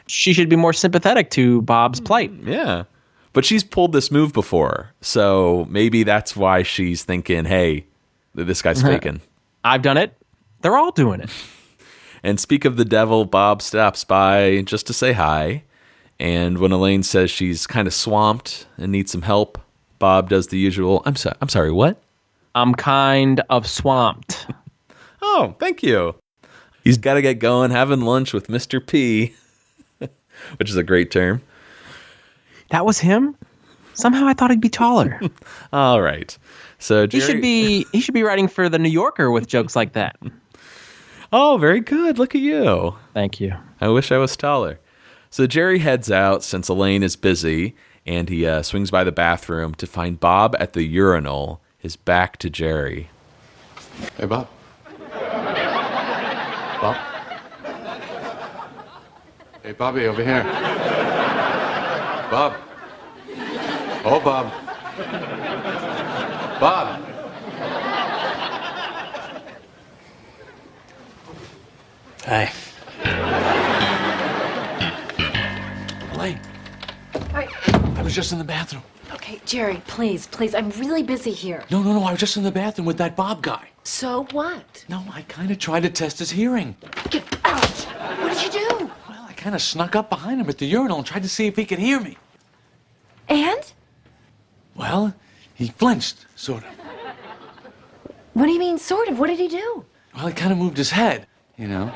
She should be more sympathetic to Bob's plight. Yeah. But she's pulled this move before. So maybe that's why she's thinking, hey, this guy's faking. I've done it. They're all doing it. And speak of the devil, Bob stops by just to say hi. And when Elaine says she's kind of swamped and needs some help, Bob does the usual, I'm sorry, what? I'm kind of swamped. Oh, thank you. He's got to get going having lunch with Mr. P, which is a great term. That was him? Somehow I thought he'd be taller. All right. So Jerry... he should be writing for The New Yorker with jokes like that. Oh, very good. Look at you. Thank you. I wish I was taller. So Jerry heads out since Elaine is busy, and he swings by the bathroom to find Bob at the urinal, his back to Jerry. Hey, Bob. Bob? Hey, Bobby, over here. Bob. Oh, Bob. Bob. Hey. Elaine, I was just in the bathroom. Okay, Jerry, please, I'm really busy here. No, I was just in the bathroom with that Bob guy. So what? No, I kind of tried to test his hearing. Get out! What did you do? Well, I kind of snuck up behind him at the urinal and tried to see if he could hear me. And? Well, he flinched, sort of. What do you mean, sort of? What did he do? Well, he kind of moved his head, you know.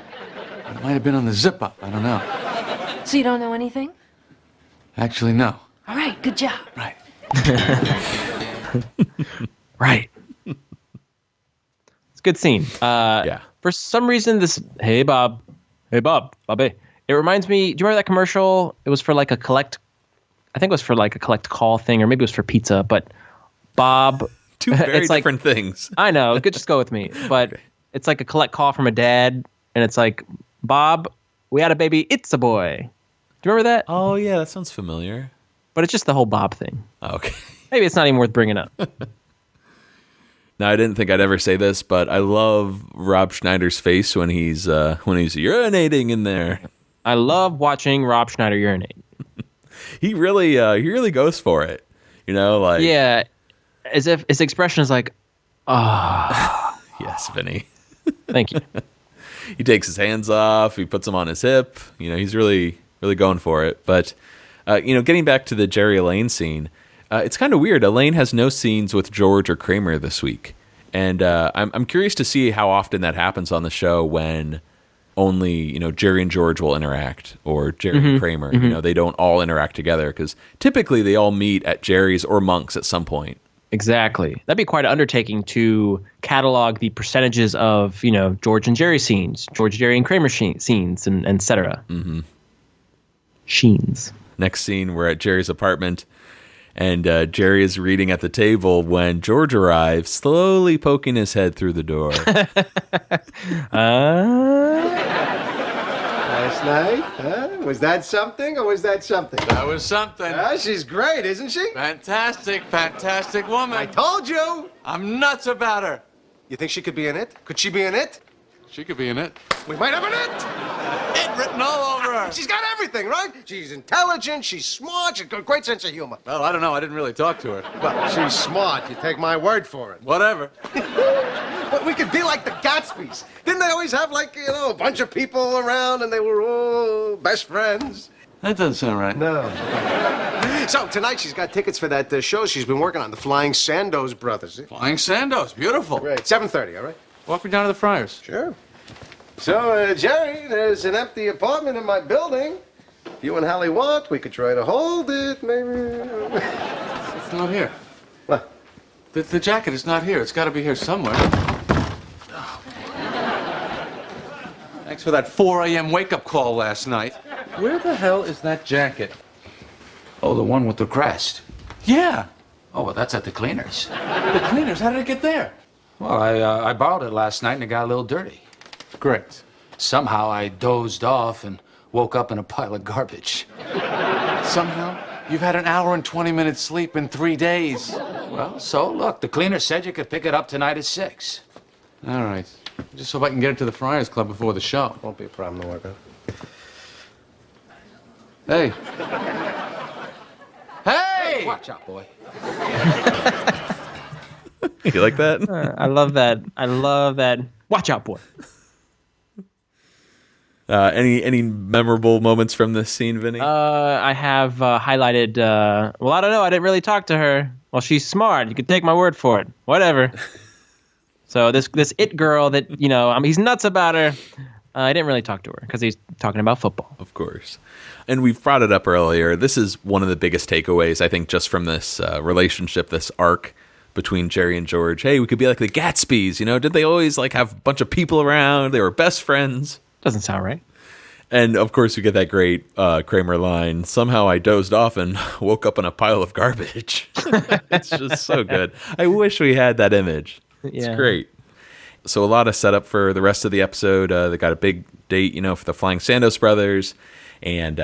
It might have been on the zip-up, I don't know. So you don't know anything? Actually, no. All right, good job. Right. Right. It's a good scene. Yeah. For some reason, hey Bob, Bobby. It reminds me. Do you remember that commercial? It was for like a collect. I think it was for like a collect call thing, or maybe it was for pizza. But Bob. Two very different things. I know. Just go with me. But it's like a collect call from a dad, and it's like, Bob, we had a baby. It's a boy. Do you remember that? Oh yeah, that sounds familiar. But it's just the whole Bob thing. Okay. Maybe it's not even worth bringing up. Now, I didn't think I'd ever say this, but I love Rob Schneider's face when he's urinating in there. I love watching Rob Schneider urinate. He really goes for it. You know, like Yeah, as if his expression is like, yes, Vinny. Thank you. He takes his hands off. He puts them on his hip. You know, he's really going for it. But getting back to the Jerry Elaine scene. It's kind of weird. Elaine has no scenes with George or Kramer this week. And I'm curious to see how often that happens on the show when only, Jerry and George will interact, or Jerry and Kramer. They don't all interact together, because typically they all meet at Jerry's or Monk's at some point. Exactly. That'd be quite an undertaking to catalog the percentages of, George and Jerry scenes, George, Jerry, and Kramer scenes, and et cetera. Mm-hmm. Sheens. Next scene, we're at Jerry's apartment. And Jerry is reading at the table when George arrives, slowly poking his head through the door. Last night? Huh? Was that something, or was that something? That was something. She's great, isn't she? Fantastic woman. I told you. I'm nuts about her. You think she could be in it? Could she be in it? She could be in it. We might have an it. It written all over her. She's got everything, right? She's intelligent, she's smart, she's got a great sense of humor. Well, I don't know. I didn't really talk to her. Well, she's smart. You take my word for it. Whatever. But we could be like the Gatsbys. Didn't they always have, a bunch of people around and they were all best friends? That doesn't sound right. No. So, tonight she's got tickets for that show she's been working on, the Flying Sandoz Brothers. Flying Sandoz. Beautiful. Great. 7:30, all right? Walk me down to the Friars. Sure. So, Jerry, there's an empty apartment in my building. If you and Hallie want, we could try to hold it, maybe. It's not here. What? The jacket is not here. It's got to be here somewhere. Thanks for that 4 a.m. wake-up call last night. Where the hell is that jacket? Oh, the one with the crest. Yeah. Oh, well, that's at the cleaners. The cleaners. How did it get there? Well, I borrowed it last night and it got a little dirty. Great. Somehow I dozed off and woke up in a pile of garbage. Somehow? You've had an hour and 20 minutes sleep in 3 days. Well, so look, the cleaner said you could pick it up tonight at 6. All right. Just hope I can get it to the Friars Club before the show. Won't be a problem to work out. Hey. Hey! Watch out, boy. You like that? I love that. Watch out, boy. Any memorable moments from this scene, Vinny? I have highlighted. Well, I don't know. I didn't really talk to her. Well, she's smart. You can take my word for it. Whatever. So this it girl that he's nuts about her. I didn't really talk to her because he's talking about football. Of course. And we've brought it up earlier. This is one of the biggest takeaways, I think, just from this relationship, this arc between Jerry and George. Hey, we could be like the Gatsbys, Did they always have a bunch of people around? They were best friends. Doesn't sound right. And, of course, we get that great Kramer line, somehow I dozed off and woke up in a pile of garbage. It's just so good. I wish we had that image. It's great. So a lot of setup for the rest of the episode. They got a big date, for the Flying Sandos brothers. And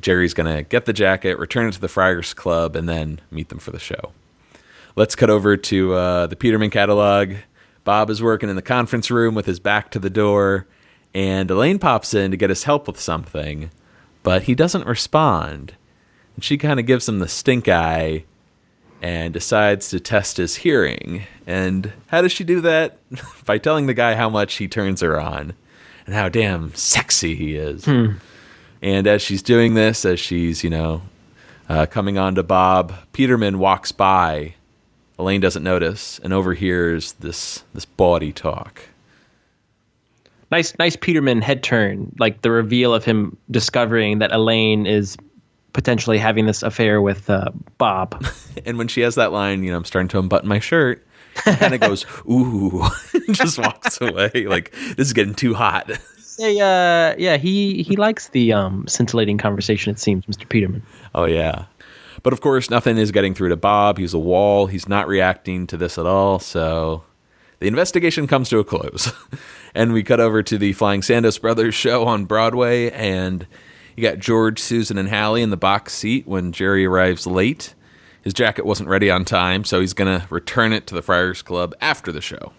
Jerry's going to get the jacket, return it to the Friars Club, and then meet them for the show. Let's cut over to the Peterman catalog. Bob is working in the conference room with his back to the door, and Elaine pops in to get his help with something, but he doesn't respond. And she kind of gives him the stink eye and decides to test his hearing. And how does she do that? By telling the guy how much he turns her on and how damn sexy he is. And as she's doing this, as she's, coming on to Bob, Peterman walks by. Elaine doesn't notice and overhears this bawdy talk. Nice Peterman head turn, like the reveal of him discovering that Elaine is potentially having this affair with Bob. And when she has that line, I'm starting to unbutton my shirt, he kind of goes, ooh, and just walks away like, this is getting too hot. He likes the scintillating conversation, it seems, Mr. Peterman. Oh, yeah. But, of course, nothing is getting through to Bob. He's a wall. He's not reacting to this at all. So the investigation comes to a close. And we cut over to the Flying Sandos Brothers show on Broadway. And you got George, Susan, and Hallie in the box seat when Jerry arrives late. His jacket wasn't ready on time, so he's going to return it to the Friars Club after the show.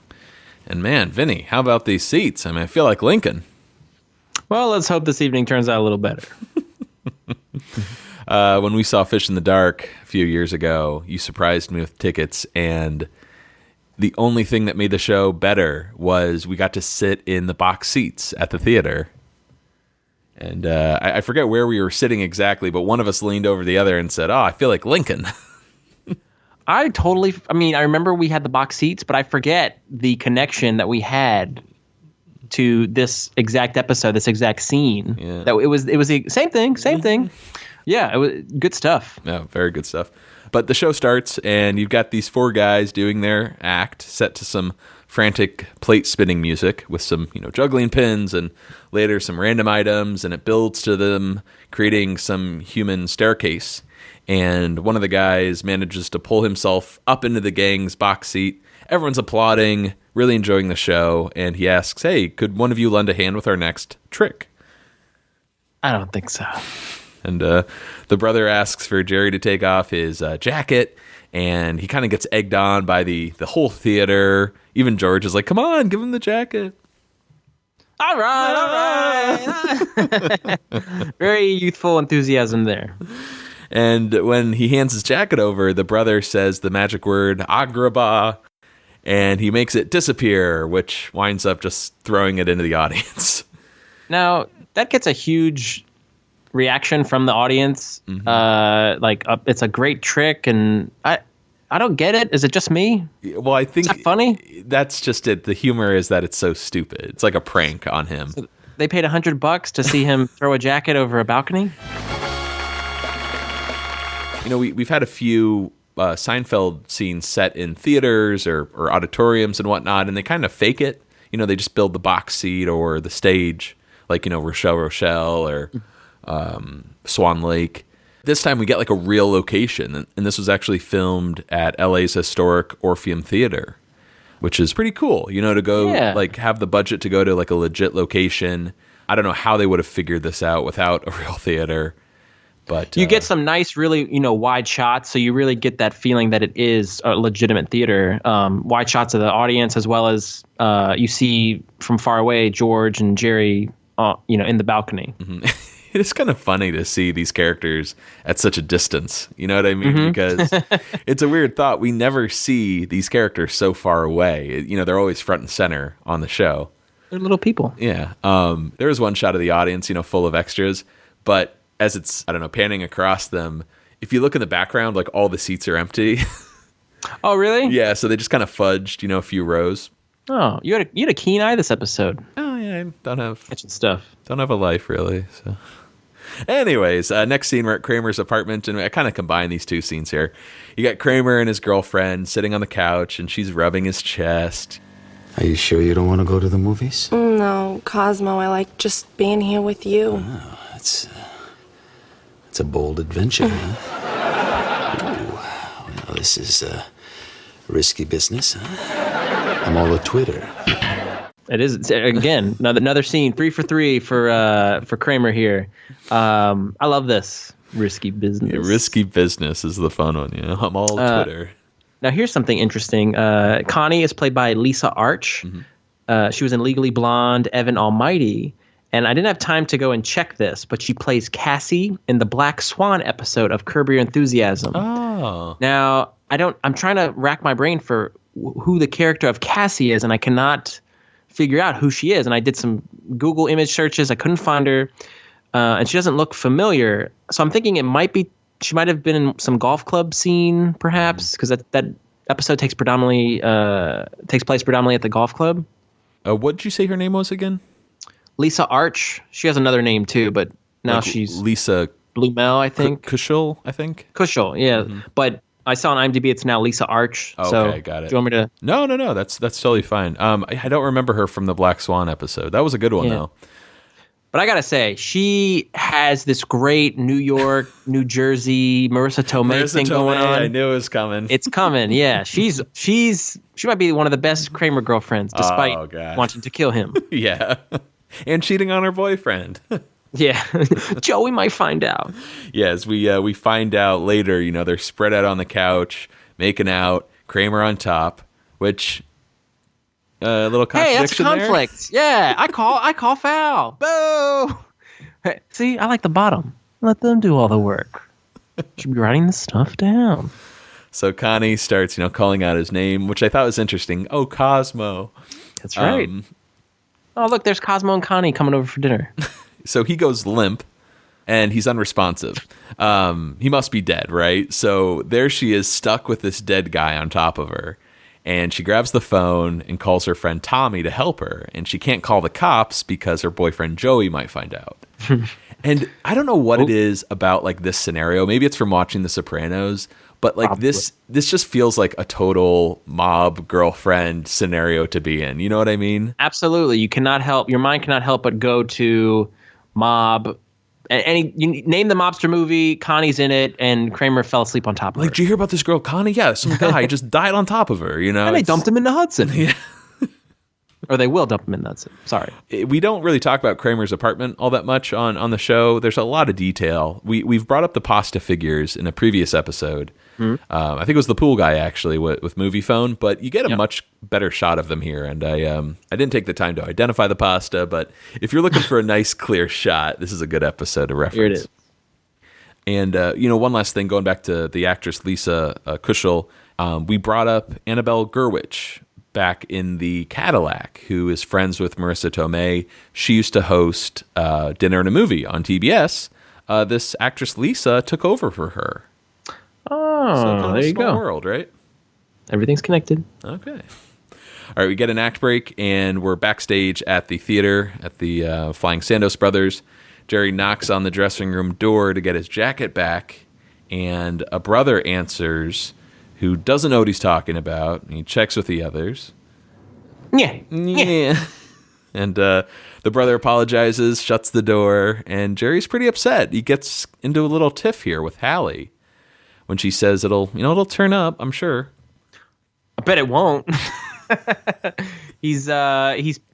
And, man, Vinny, how about these seats? I mean, I feel like Lincoln. Well, let's hope this evening turns out a little better. When we saw Fish in the Dark a few years ago, you surprised me with tickets, and the only thing that made the show better was we got to sit in the box seats at the theater. And I forget where we were sitting exactly, but one of us leaned over the other and said, I feel like Lincoln. I remember we had the box seats, but I forget the connection that we had to this exact episode, this exact scene. Yeah. That it was the same thing. Yeah, it was good stuff. Yeah, very good stuff. But the show starts, and you've got these four guys doing their act, set to some frantic plate spinning music with some, juggling pins and later some random items, and it builds to them creating some human staircase. And one of the guys manages to pull himself up into the gang's box seat. Everyone's applauding, really enjoying the show, and he asks, hey, could one of you lend a hand with our next trick? I don't think so. And the brother asks for Jerry to take off his jacket, and he kind of gets egged on by the whole theater. Even George is like, come on, give him the jacket. All right. Very youthful enthusiasm there. And when he hands his jacket over, the brother says the magic word, Agrabah, and he makes it disappear, which winds up just throwing it into the audience. Now, that gets a huge reaction from the audience. Mm-hmm. It's a great trick, and I don't get it. Is it just me? Well, I think is that funny? That's just it. The humor is that it's so stupid. It's like a prank on him. So they paid $100 to see him throw a jacket over a balcony? We've had a few Seinfeld scenes set in theaters or auditoriums and whatnot, and they kind of fake it. They just build the box seat or the stage, like, Rochelle or Swan Lake. This time we get like a real location, and this was actually filmed at LA's historic Orpheum Theater, which is pretty cool, to go have the budget to go to like a legit location. I don't know how they would have figured this out without a real theater. But you get some nice, really, wide shots, so you really get that feeling that it is a legitimate theater. Wide shots of the audience, as well as you see from far away George and Jerry, in the balcony. Mm-hmm. It's kind of funny to see these characters at such a distance. You know what I mean? Mm-hmm. Because it's a weird thought. We never see these characters so far away. They're always front and center on the show. They're little people. Yeah. There was one shot of the audience, full of extras, but as it's, panning across them, if you look in the background, like all the seats are empty. Oh, really? Yeah, so they just kind of fudged, a few rows. Oh, you had a keen eye this episode. Oh, yeah, I don't have... Catching stuff. Don't have a life, really, so... Anyways, next scene, we're at Kramer's apartment, and I kind of combine these two scenes here. You got Kramer and his girlfriend sitting on the couch, and she's rubbing his chest. Are you sure you don't want to go to the movies? No, Cosmo, I like just being here with you. Oh, it's a bold adventure, huh? Ooh, well, this is risky business, huh? I'm all a Twitter. It is. It's, again, another scene. 3 for 3 for Kramer here. I love this. Risky business. Yeah, risky business is the fun one. Yeah, I'm all Twitter. Now, here's something interesting. Connie is played by Lisa Arch. Mm-hmm. She was in Legally Blonde, Evan Almighty. And I didn't have time to go and check this, but she plays Cassie in the Black Swan episode of Curb Your Enthusiasm. Oh. Now, I'm trying to rack my brain for who the character of Cassie is, and I cannot figure out who she is. And I did some Google image searches. I couldn't find her. And she doesn't look familiar. So I'm thinking she might have been in some golf club scene, perhaps, because that episode takes place predominantly at the golf club. What did you say her name was again? Lisa Arch. She has another name too, but now she's Lisa Blumel, I think. Kushel, I think. Kushel, yeah. Mm-hmm. But I saw on IMDb it's now Lisa Arch. Okay, so got it. Do you want me to? No. That's totally fine. I don't remember her from the Black Swan episode. That was a good one though. But I gotta say, she has this great New York, New Jersey, Marissa Tomei thing going on. I knew it was coming. It's coming, yeah. She might be one of the best Kramer girlfriends, despite wanting to kill him. Yeah, and cheating on her boyfriend. Yeah, Joey might find out. Yes, we find out later. You know, they're spread out on the couch, making out. Kramer on top, which. A little contradiction. Hey, that's conflict. There. Yeah, I call foul. Boo! Hey, see, I like the bottom. Let them do all the work. Should be writing this stuff down. So Connie starts, calling out his name, which I thought was interesting. Oh, Cosmo. That's right. Oh, look, there's Cosmo and Connie coming over for dinner. So he goes limp, and he's unresponsive. He must be dead, right? So there she is, stuck with this dead guy on top of her. And she grabs the phone and calls her friend Tommy to help her. And she can't call the cops because her boyfriend Joey might find out. And I don't know what it is about like this scenario. Maybe it's from watching The Sopranos. But like this just feels like a total mob girlfriend scenario to be in. You know what I mean? Absolutely. Your mind cannot help but go to mob. You name the mobster movie, Connie's in it, and Kramer fell asleep on top of her. Did you hear about this girl, Connie? Yeah, some guy just died on top of her, And they dumped him in the Hudson. Yeah. Or they will dump him in the Hudson. Sorry. We don't really talk about Kramer's apartment all that much on the show. There's a lot of detail. We've brought up the pasta figures in a previous episode. Mm-hmm. I think it was the pool guy, actually, with Movie Phone. But you get a much better shot of them here. And I didn't take the time to identify the pasta. But if you're looking for a nice, clear shot, this is a good episode to reference. Here it is. And, one last thing, going back to the actress Lisa Kushel, we brought up Annabelle Gurwitch back in the Cadillac, who is friends with Marissa Tomei. She used to host Dinner and a Movie on TBS. This actress Lisa took over for her. Oh, so kind of there you go. World, right? Everything's connected. Okay. All right, we get an act break, and we're backstage at the theater at the Flying Sandos Brothers. Jerry knocks on the dressing room door to get his jacket back, and a brother answers who doesn't know what he's talking about. He checks with the others. Yeah. And the brother apologizes, shuts the door, and Jerry's pretty upset. He gets into a little tiff here with Hallie when she says it'll turn up, I'm sure. I bet it won't.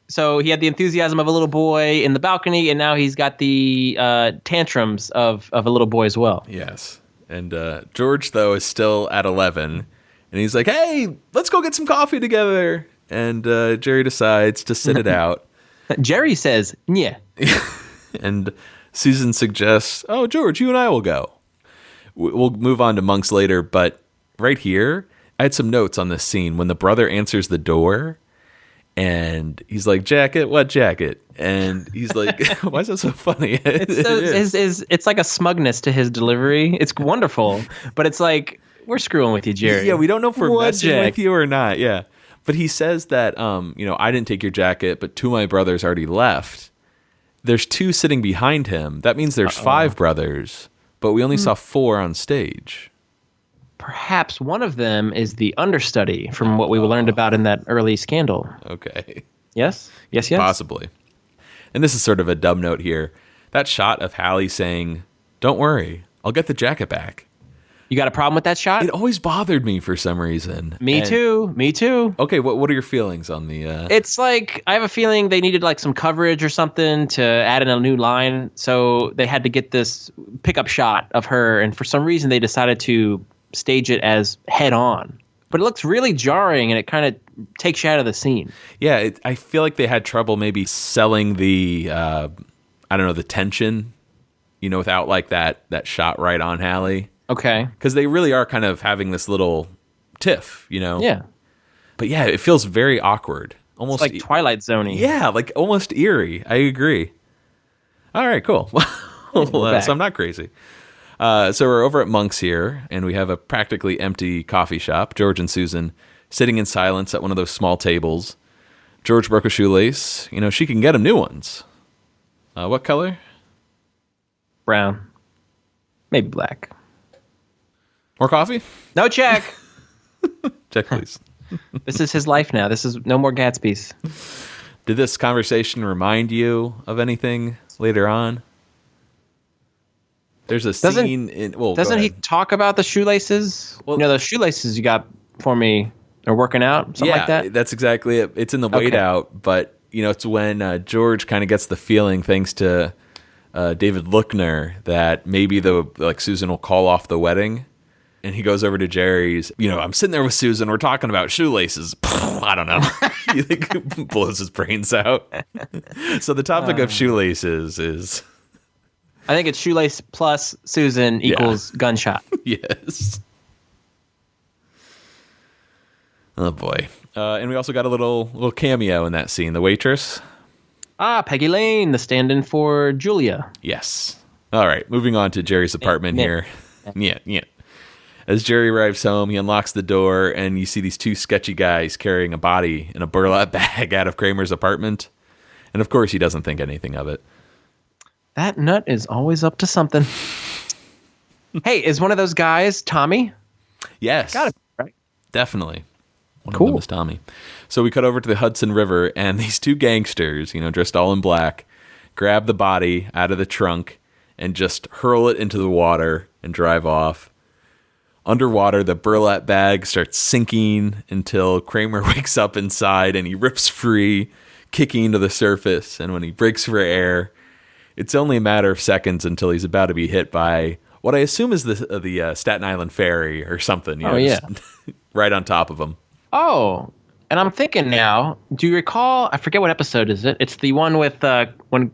So he had the enthusiasm of a little boy in the balcony, and now he's got the tantrums of a little boy as well. Yes. And George, though, is still at 11. And he's like, hey, let's go get some coffee together. And Jerry decides to sit it out. Jerry says, yeah. And Susan suggests, oh, George, you and I will go. We'll move on to monks later. But right here, I had some notes on this scene. When the brother answers the door, and he's like, jacket? What jacket? And he's like, why is that so funny? It's like a smugness to his delivery. It's wonderful. But it's like, we're screwing with you, Jerry. Yeah, we don't know if we're messing with you or not. Yeah. But he says that, I didn't take your jacket, but two of my brothers already left. There's two sitting behind him. That means there's 5 brothers, but we only saw 4 on stage. Perhaps one of them is the understudy from what we learned about in that early scandal. Okay. Yes? Yes. Possibly. And this is sort of a dumb note here. That shot of Hallie saying, don't worry, I'll get the jacket back. You got a problem with that shot? It always bothered me for some reason. Me too. Okay, what are your feelings on the... It's like, I have a feeling they needed like some coverage or something to add in a new line, so they had to get this pickup shot of her, and for some reason they decided to stage it as head on. But it looks really jarring, and it kind of takes you out of the scene. Yeah, I feel like they had trouble maybe selling the, the tension, without like that shot right on Hallie. Okay. Because they really are kind of having this little tiff, Yeah. But yeah, it feels very awkward. Almost it's like Twilight Zone-y. Yeah, like almost eerie. I agree. All right, cool. So I'm not crazy. So we're over at Monk's here, and we have a practically empty coffee shop. George and Susan sitting in silence at one of those small tables. George broke a shoelace. She can get him new ones. What color? Brown. Maybe black. More coffee? No check. Check, please. This is his life now. This is no more Gatsby's. Did this conversation remind you of anything later on? There's a scene in... Well, doesn't he talk about the shoelaces? Well, the shoelaces you got for me are working out? Something like that? Yeah, that's exactly it. It's in the wait out, but, it's when George kind of gets the feeling, thanks to David Lookner, that maybe Susan will call off the wedding. And he goes over to Jerry's. I'm sitting there with Susan. We're talking about shoelaces. I don't know. He blows his brains out. So the topic of shoelaces is... I think it's shoelace plus Susan equals gunshot. Yes. Oh, boy. And we also got a little cameo in that scene. The waitress. Peggy Lane, the stand-in for Julia. Yes. All right. Moving on to Jerry's apartment here. Yeah. As Jerry arrives home, he unlocks the door, and you see these two sketchy guys carrying a body in a burlap bag out of Kramer's apartment. And, of course, he doesn't think anything of it. That nut is always up to something. Hey, is one of those guys Tommy? Yes. Got it, right? Definitely. One of them is Tommy. So we cut over to the Hudson River, and these two gangsters, dressed all in black, grab the body out of the trunk and just hurl it into the water and drive off. Underwater, the burlap bag starts sinking until Kramer wakes up inside and he rips free, kicking to the surface. And when he breaks for air, it's only a matter of seconds until he's about to be hit by what I assume is the Staten Island ferry or something. Just right on top of him. Oh, and I'm thinking now, do you recall, I forget what episode is it? It's the one with when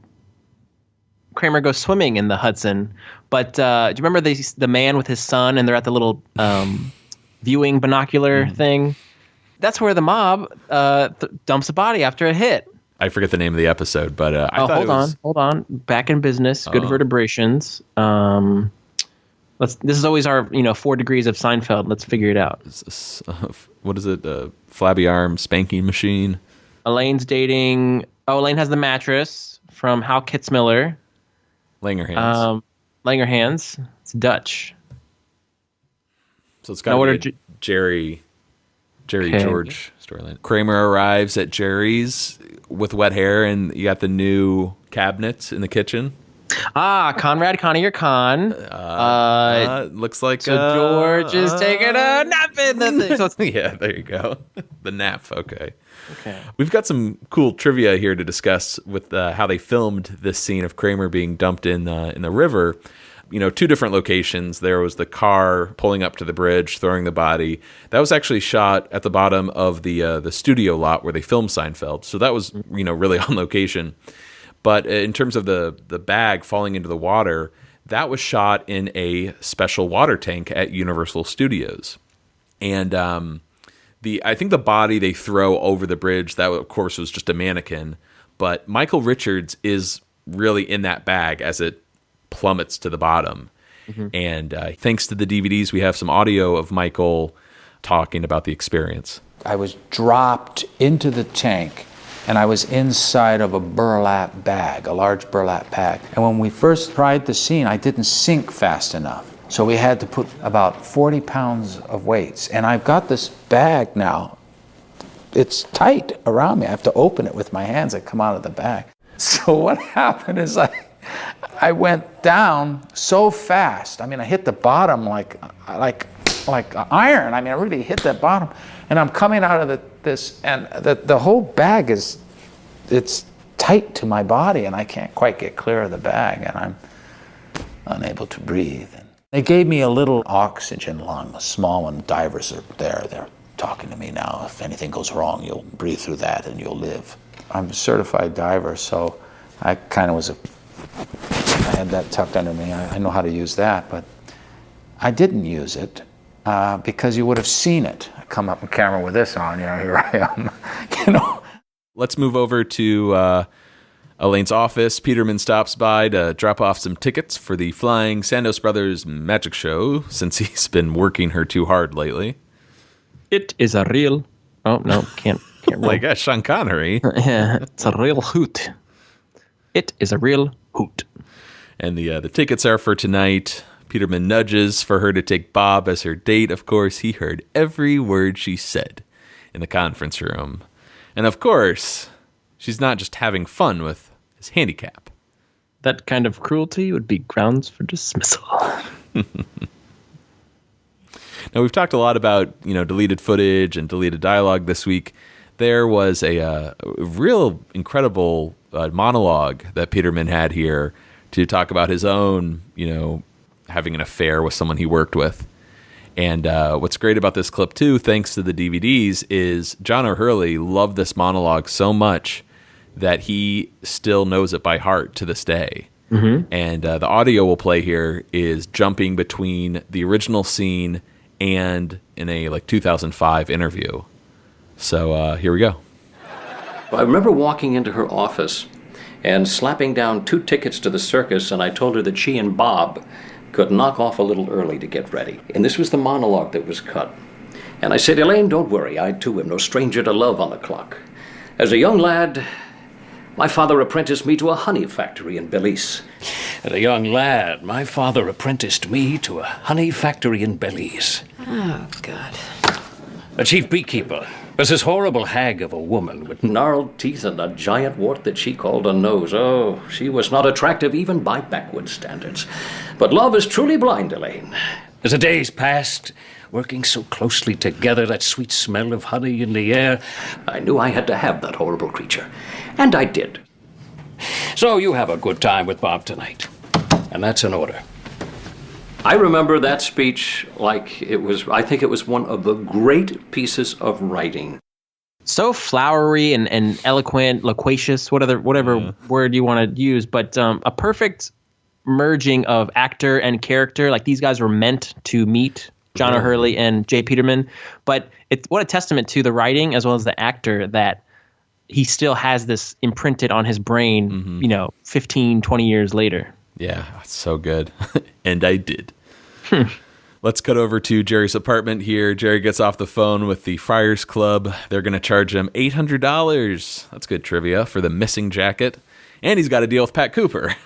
Kramer goes swimming in the Hudson. But do you remember the man with his son and they're at the little viewing binocular thing? That's where the mob dumps a body after a hit. I forget the name of the episode, but I thought it was... Hold on. Back in business. Good vertebrations. This is always our 4 degrees of Seinfeld. Let's figure it out. What is it? Flabby arm spanking machine. Elaine's dating. Elaine has the mattress from Hal Kitzmiller. Langerhans. It's Dutch. So it's got to be a Jerry George storyline. Kramer arrives at Jerry's with wet hair, and you got the new cabinets in the kitchen. Conrad, Connie, or Con. Looks like so. George is taking a nap in the thing. Yeah, there you go. The nap. Okay. We've got some cool trivia here to discuss with how they filmed this scene of Kramer being dumped in the river. 2 different locations. There was the car pulling up to the bridge, throwing the body. That was actually shot at the bottom of the studio lot where they filmed Seinfeld. So that was really on location. But in terms of the bag falling into the water, that was shot in a special water tank at Universal Studios. And I think the body they throw over the bridge, that of course was just a mannequin. But Michael Richards is really in that bag as it plummets to the bottom. And thanks to the DVDs, we have some audio of Michael talking about the experience. I was dropped into the tank, and I was inside of a burlap bag, a large burlap bag. And when we first tried the scene, I didn't sink fast enough. So we had to put about 40 pounds of weights. And I've got this bag now. It's tight around me. I have to open it with my hands that come out of the bag. So what happened is I went down so fast. I mean, I hit the bottom like iron. I mean, I really hit that bottom. And I'm coming out of this, and the whole bag it's tight to my body, and I can't quite get clear of the bag, and I'm unable to breathe. And they gave me a little oxygen lung, a small one. Divers are there. They're talking to me now. If anything goes wrong, you'll breathe through that and you'll live. I'm a certified diver, so I kind of I had that tucked under me. I know how to use that, but I didn't use it because you would have seen it. I come up on camera with this on, here I am, Let's move over to Elaine's office. Peterman stops by to drop off some tickets for the Flying Sandos Brothers magic show, since he's been working her too hard lately. It is a real... Oh, no, can't like Sean Connery. Yeah, it's a real hoot. It is a real hoot. And the tickets are for tonight. Peterman nudges for her to take Bob as her date. Of course, he heard every word she said in the conference room. And of course, she's not just having fun with his handicap. That kind of cruelty would be grounds for dismissal. Now, we've talked a lot about, deleted footage and deleted dialogue this week. There was a real incredible monologue that Peterman had here to talk about his own, having an affair with someone he worked with. And what's great about this clip, too, thanks to the DVDs, is John O'Hurley loved this monologue so much that he still knows it by heart to this day. Mm-hmm. And the audio we'll play here is jumping between the original scene and in a 2005 interview. So here we go. I remember walking into her office and slapping down 2 tickets to the circus, and I told her that she and Bob could knock off a little early to get ready. And this was the monologue that was cut. And I said, Elaine, don't worry, I too am no stranger to love on the clock. As a young lad, my father apprenticed me to a honey factory in Belize. As a young lad, my father apprenticed me to a honey factory in Belize. Oh, God. The chief beekeeper was this horrible hag of a woman with gnarled teeth and a giant wart that she called a nose. Oh, she was not attractive even by backwoods standards. But love is truly blind, Elaine. As the days passed, working so closely together, that sweet smell of honey in the air, I knew I had to have that horrible creature. And I did. So you have a good time with Bob tonight. And that's an order. I remember that speech like I think it was one of the great pieces of writing. So flowery and eloquent, loquacious, whatever word you want to use, but a perfect merging of actor and character. Like, these guys were meant to meet, John O'Hurley and J. Peterman. But what a testament to the writing as well as the actor that he still has this imprinted on his brain, 15, 20 years later. Yeah, it's so good. And I did. Let's cut over to Jerry's apartment here. Jerry gets off the phone with the Friars Club. They're going to charge him $800. That's good trivia for the missing jacket. And he's got a deal with Pat Cooper.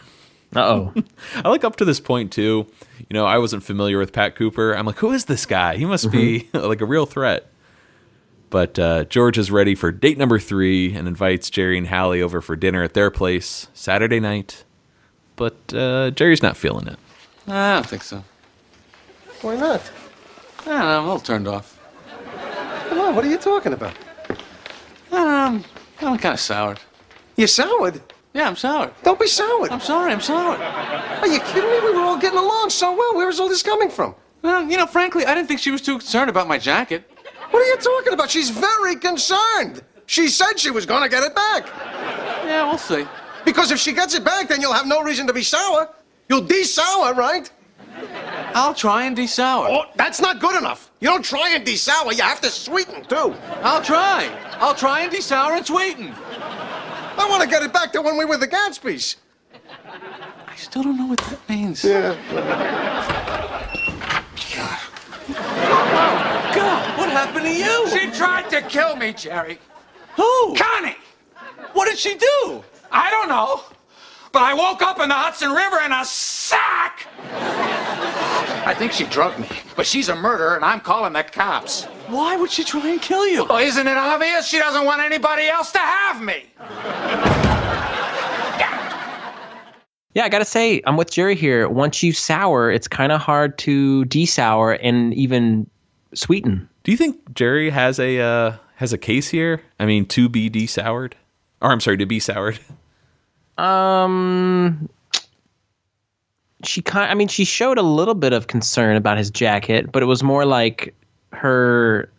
Uh-oh. I up to this point, too. I wasn't familiar with Pat Cooper. I'm like, who is this guy? He must be like a real threat. But George is ready for date number 3 and invites Jerry and Hallie over for dinner at their place Saturday night. But Jerry's not feeling it. I don't think so. Why not? I don't know, I'm a little turned off. Come on, what are you talking about? I'm kind of soured. You're soured? Yeah, I'm soured. Don't be soured. I'm sorry, I'm soured. Are you kidding me? We were all getting along so well. Where is all this coming from? Well, frankly, I didn't think she was too concerned about my jacket. What are you talking about? She's very concerned. She said she was going to get it back. Yeah, we'll see. Because if she gets it back, then you'll have no reason to be sour. You'll de-sour, right? I'll try and de-sour. Oh, that's not good enough. You don't try and de-sour. You have to sweeten, too. I'll try and de-sour and sweeten. I want to get it back to when we were the Gatsbys. I still don't know what that means. Yeah. God, what happened to you? She tried to kill me, Jerry. Who? Connie! What did she do? I don't know. But I woke up in the Hudson River in a sack! I think she drugged me, but she's a murderer, and I'm calling the cops. Why would she try and kill you? Well, isn't it obvious? She doesn't want anybody else to have me. Yeah, I gotta say, I'm with Jerry here. Once you sour, it's kind of hard to desour and even sweeten. Do you think Jerry has a case here? I mean, to be desoured, or I'm sorry, to be soured. She showed a little bit of concern about his jacket, but it was more like her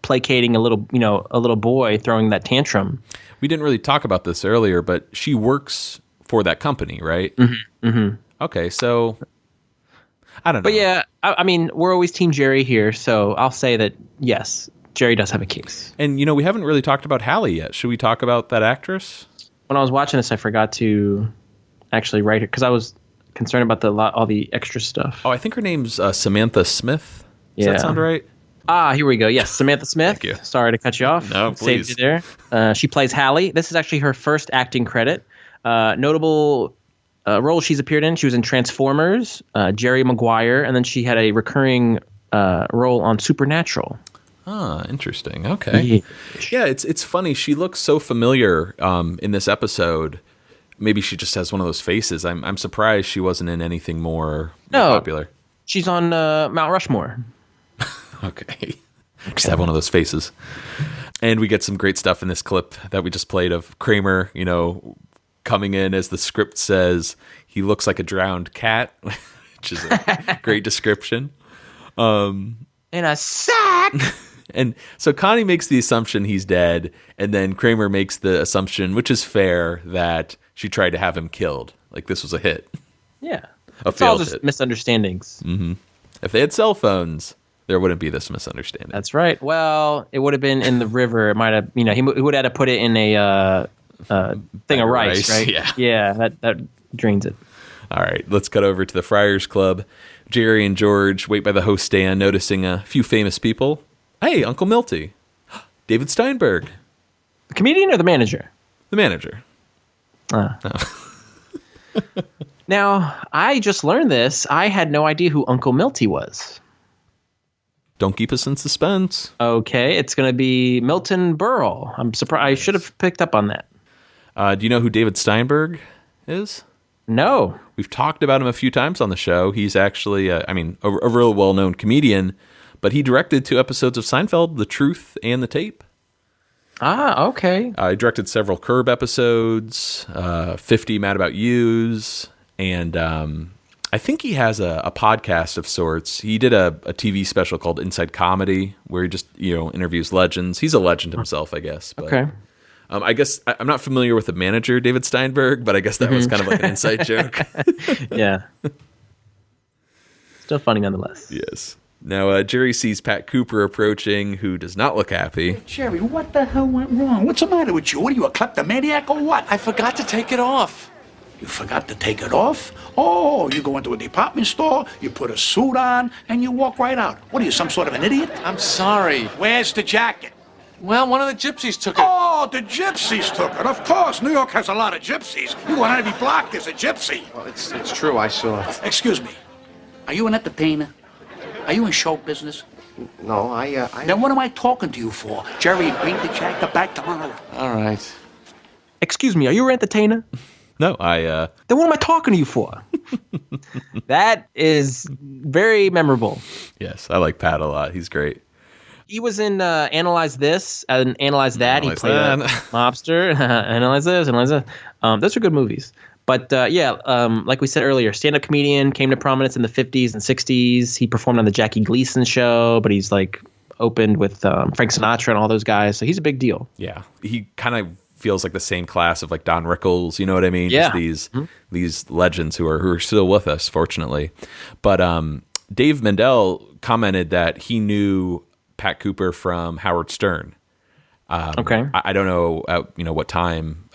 placating a little boy throwing that tantrum. We didn't really talk about this earlier, but she works for that company, right? Mm-hmm. Mm-hmm. Okay, so I don't know. But yeah, I mean, we're always Team Jerry here, so I'll say that yes, Jerry does have a case. And we haven't really talked about Hallie yet. Should we talk about that actress? When I was watching this, I forgot to actually write it because I was concerned about all the extra stuff. Oh, I think her name's Samantha Smith. Does that sound right? Here we go. Yes, Samantha Smith. Thank you. Sorry to cut you off. No, please. Saved you there. She plays Hallie. This is actually her first acting credit. Notable role she's appeared in. She was in Transformers, Jerry Maguire, and then she had a recurring role on Supernatural. Ah, interesting. Okay. Yeah, it's funny. She looks so familiar in this episode. Maybe she just has one of those faces. I'm surprised she wasn't in anything more popular. She's on Mount Rushmore. Okay. Just have one of those faces. And we get some great stuff in this clip that we just played of Kramer, coming in as the script says, he looks like a drowned cat, which is a great description. In a sack! And so Connie makes the assumption he's dead, and then Kramer makes the assumption, which is fair, that she tried to have him killed. Like this was a hit. Yeah. It's all just hit. Misunderstandings. Mm-hmm. If they had cell phones, there wouldn't be this misunderstanding. That's right. Well, it would have been in the river. It might have, he would have had to put it in a thing of rice, right? Yeah. Yeah, that drains it. All right, let's cut over to the Friars Club. Jerry and George wait by the host stand, noticing a few famous people. Hey, Uncle Milty. David Steinberg. The comedian or the manager? The manager. Oh. Now, I just learned this. I had no idea who Uncle Milty was. Don't keep us in suspense. Okay, it's going to be Milton Berle. I'm surprised. I should have picked up on that. Do you know who David Steinberg is? No. We've talked about him a few times on the show. He's actually, a real well-known comedian, but he directed 2 episodes of Seinfeld, The Truth and The Tape. Ah, okay. He directed several Curb episodes, 50 Mad About Yous, and I think he has a podcast of sorts. He did a TV special called Inside Comedy, where he just interviews legends. He's a legend himself, I guess. But, okay. I guess I'm not familiar with the manager, David Steinberg, but I guess that was kind of like an inside joke. Yeah. Still funny nonetheless. Yes. Now, Jerry sees Pat Cooper approaching, who does not look happy. Jerry, what the hell went wrong? What's the matter with you? What are you, a kleptomaniac or what? I forgot to take it off. You forgot to take it off? Oh, you go into a department store, you put a suit on, and you walk right out. What are you, some sort of an idiot? I'm sorry. Where's the jacket? Well, one of the gypsies took it. Oh, the gypsies took it. Of course, New York has a lot of gypsies. You go on every block, there's a gypsy. Well, it's true, I saw it. Excuse me. Are you an entertainer? Are you in show business? No, I... Then what am I talking to you for? Jerry, bring the jacket back tomorrow. All right. Excuse me, are you an entertainer? No, Then what am I talking to you for? That is very memorable. Yes, I like Pat a lot. He's great. He was in Analyze This and Analyze That. He played a mobster. Analyze This, Analyze That. Those are good movies. But like we said earlier, stand-up comedian, came to prominence in the 50s and 60s. He performed on the Jackie Gleason show, but he's opened with Frank Sinatra and all those guys. So he's a big deal. Yeah, he kind of feels like the same class of Don Rickles. You know what I mean? Yeah. Just these legends who are still with us, fortunately. But Dave Mendel commented that he knew Pat Cooper from Howard Stern. Okay. I don't know what time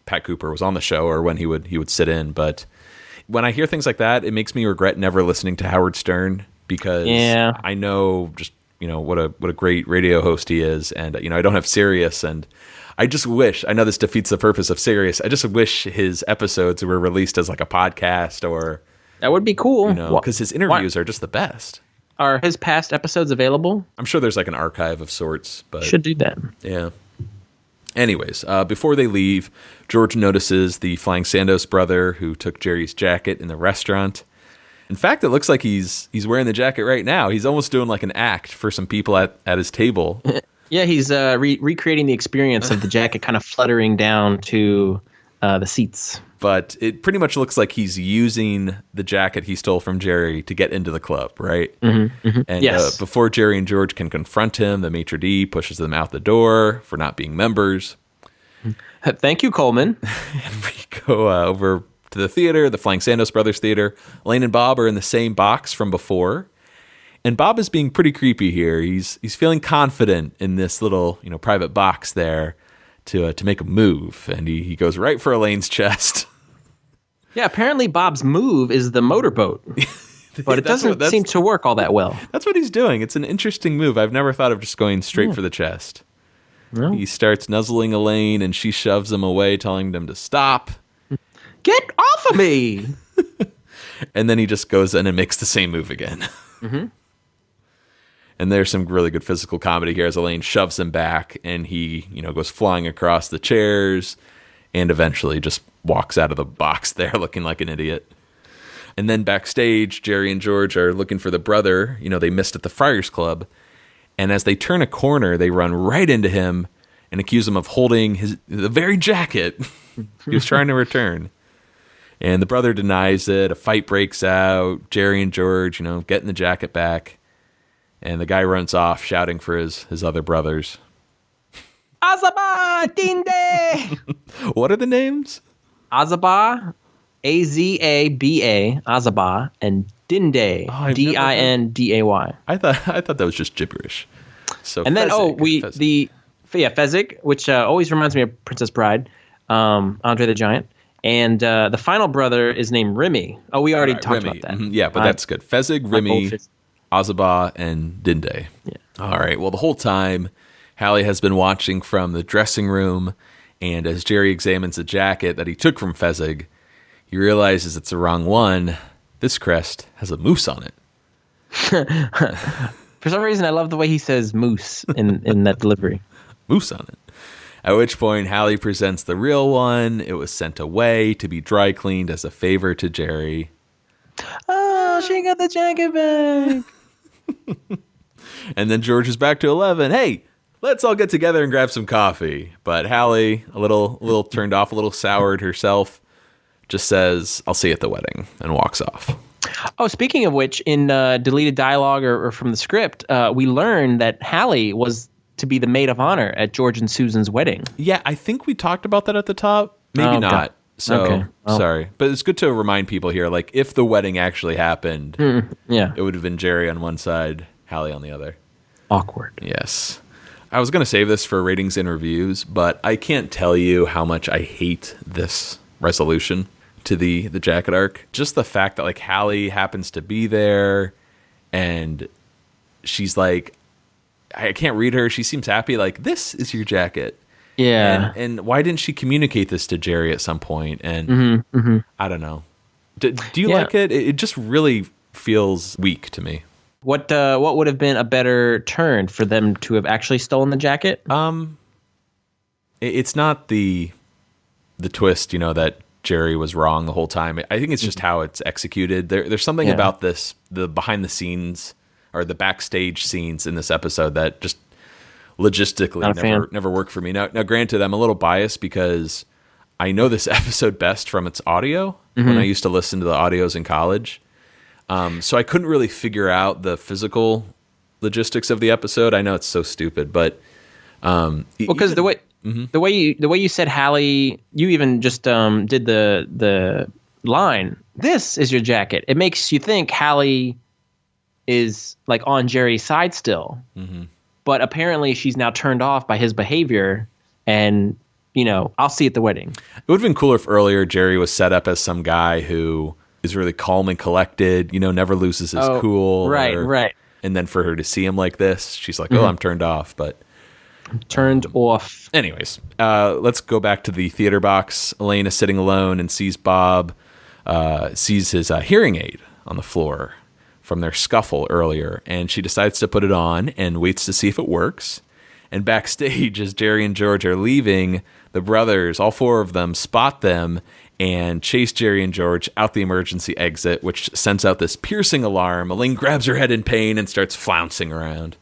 Pat Cooper was on the show or when he would sit in, but when I hear things like that, it makes me regret never listening to Howard Stern because I know just what a great radio host he is, and I don't have Sirius, and I just wish, I know this defeats the purpose of Sirius, I just wish his episodes were released as a podcast, or that would be cool, because his interviews are just the best. Are his past episodes available? I'm sure there's an archive of sorts, but should do that. Yeah. Anyways, before they leave, George notices the Flying Sandos brother who took Jerry's jacket in the restaurant. In fact, it looks like he's wearing the jacket right now. He's almost doing like an act for some people at his table. Yeah, he's recreating the experience of the jacket kind of fluttering down to the seats. But it pretty much looks like he's using the jacket he stole from Jerry to get into the club, right? Mm-hmm, mm-hmm. And Yes. Before Jerry and George can confront him, the maitre d' pushes them out the door for not being members. Thank you, Coleman. And we go over to the theater, the Flying Sandos Brothers Theater. Elaine and Bob are in the same box from before. And Bob is being pretty creepy here. He's feeling confident in this little, private box there to make a move. And he goes right for Elaine's chest. Yeah, apparently Bob's move is the motorboat. But it doesn't seem to work all that well. That's what he's doing. It's an interesting move. I've never thought of just going straight for the chest. No. He starts nuzzling Elaine, and she shoves him away, telling them to stop. Get off of me! And then he just goes in and makes the same move again. Mm-hmm. And there's some really good physical comedy here as Elaine shoves him back, and he, goes flying across the chairs, and eventually just walks out of the box there looking like an idiot. And then backstage, Jerry and George are looking for the brother, they missed at the Friars Club. And as they turn a corner, they run right into him and accuse him of holding the very jacket he was trying to return. And the brother denies it. A fight breaks out. Jerry and George, getting the jacket back. And the guy runs off shouting for his other brothers. Azaba Dinde! What are the names? Azaba, Azaba, Azaba, and Dinde, Dinday. I thought that was just gibberish. So and then Fezzik. Fezzik, which always reminds me of Princess Bride, Andre the Giant, and the final brother is named Remy. Oh, we already talked Remy. about that. Mm-hmm. Yeah, but that's good. Fezzik, Remy, Azaba, and Dinde. Yeah. All right. Well, the whole time, Hallie has been watching from the dressing room, and as Jerry examines the jacket that he took from Fezzik, he realizes it's the wrong one. This crest has a moose on it. For some reason, I love the way he says moose in that delivery. Moose on it. At which point, Hallie presents the real one. It was sent away to be dry cleaned as a favor to Jerry. Oh, she got the jacket back. And then George is back to 11. Hey, let's all get together and grab some coffee. But Hallie, a little turned off, a little soured herself, just says, I'll see you at the wedding, and walks off. Oh, speaking of which, in deleted dialogue or from the script, we learned that Hallie was to be the maid of honor at George and Susan's wedding. Yeah, I think we talked about that at the top. Maybe not. God. So, Okay. Well. sorry. But it's good to remind people here, like, if the wedding actually happened, it would have been Jerry on one side, Hallie on the other. Awkward. Yes. I was going to save this for ratings and reviews, but I can't tell you how much I hate this resolution to the jacket arc. Just the fact that, like, Hallie happens to be there, and she's like, I can't read her. She seems happy, like, this is your jacket. Yeah. And why didn't she communicate this to Jerry at some point? And I don't know. Do you like it? It just really feels weak to me. What would have been a better turn for them to have actually stolen the jacket? It's not the twist, that Jerry was wrong the whole time. I think it's just how it's executed. There's something about the behind the scenes or the backstage scenes in this episode that just logistically never worked for me. Now, granted, I'm a little biased because I know this episode best from its audio when I used to listen to the audios in college. So I couldn't really figure out the physical logistics of the episode. I know it's so stupid, but because the way you said Hallie, you even just did the line. This is your jacket. It makes you think Hallie is like on Jerry's side still, but apparently she's now turned off by his behavior. And I'll see you at the wedding. It would have been cooler if earlier Jerry was set up as some guy who is really calm and collected, never loses his cool. Right. And then for her to see him like this, she's like, oh, I'm turned off. But turned off. Anyways, let's go back to the theater box. Elaine is sitting alone and sees Bob, sees his hearing aid on the floor from their scuffle earlier. And she decides to put it on and waits to see if it works. And backstage, as Jerry and George are leaving, the brothers, all four of them, spot them and chase Jerry and George out the emergency exit, which sends out this piercing alarm. Elaine grabs her head in pain and starts flouncing around.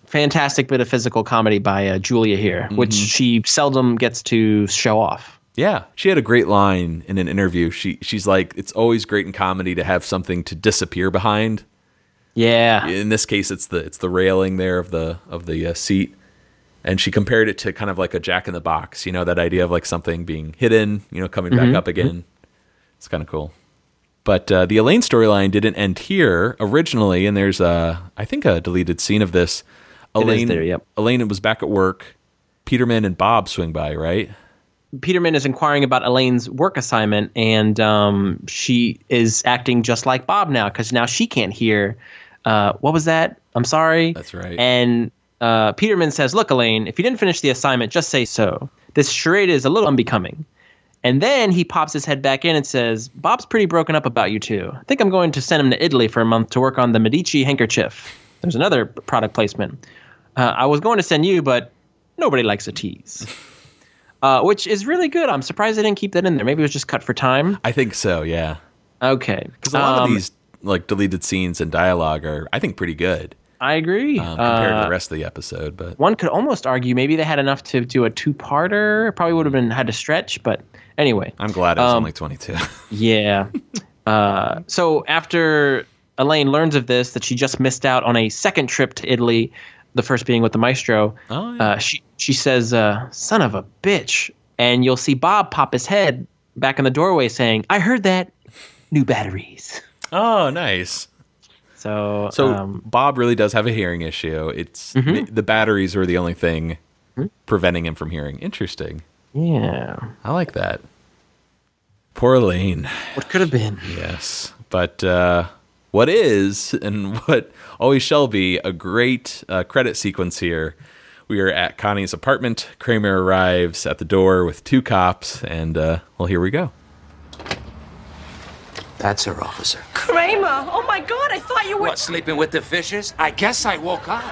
Fantastic bit of physical comedy by Julia here, which she seldom gets to show off. Yeah, she had a great line in an interview. She's like, it's always great in comedy to have something to disappear behind. Yeah. In this case, it's the railing there of the seat, and she compared it to kind of like a Jack in the Box. You know, that idea of like something being hidden, coming back up again. It's kind of cool. But the Elaine storyline didn't end here originally, and there's I think a deleted scene of this. Elaine, Elaine was back at work. Peterman and Bob swing by, right? Peterman is inquiring about Elaine's work assignment, and she is acting just like Bob now, because now she can't hear. What was that? I'm sorry. That's right. And Peterman says, look, Elaine, if you didn't finish the assignment, just say so. This charade is a little unbecoming. And then he pops his head back in and says, Bob's pretty broken up about you two. I think I'm going to send him to Italy for a month to work on the Medici handkerchief. There's another product placement. I was going to send you, but nobody likes a tease. Which is really good. I'm surprised they didn't keep that in there. Maybe it was just cut for time. I think so, yeah. Okay. Because a lot of these like deleted scenes and dialogue are, I think, pretty good. I agree. Compared to the rest of the episode. But one could almost argue maybe they had enough to do a two-parter. It probably would have had to stretch, but anyway. I'm glad it was only 22. Yeah. So after Elaine learns of this, that she just missed out on a second trip to Italy, the first being with the maestro, she says, son of a bitch. And you'll see Bob pop his head back in the doorway saying, I heard that. New batteries. Oh, nice. So Bob really does have a hearing issue. It's the batteries are the only thing preventing him from hearing. Interesting. Yeah. I like that. Poor Elaine. What could have been. Yes. But what is, and what always shall be, a great credit sequence here. We are at Connie's apartment. Kramer arrives at the door with two cops, and, well, here we go. That's her, officer. Kramer! Oh my God, I thought you were. What, sleeping with the fishes? I guess I woke up.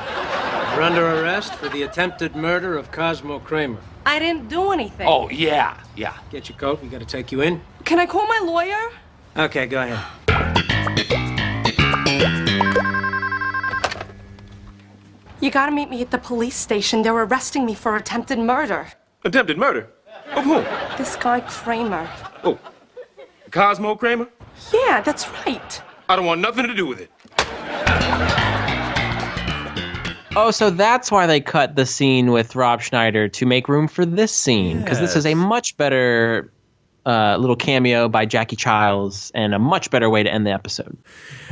You're under arrest for the attempted murder of Cosmo Kramer. I didn't do anything. Oh, yeah. Get your coat, we gotta take you in. Can I call my lawyer? Okay, go ahead. You gotta meet me at the police station. They're arresting me for attempted murder. Attempted murder? Of whom? This guy Kramer. Oh, Cosmo Kramer? Yeah, that's right. I don't want nothing to do with it. Oh, so that's why they cut the scene with Rob Schneider, to make room for this scene. Because this is a much better little cameo by Jackie Childs and a much better way to end the episode.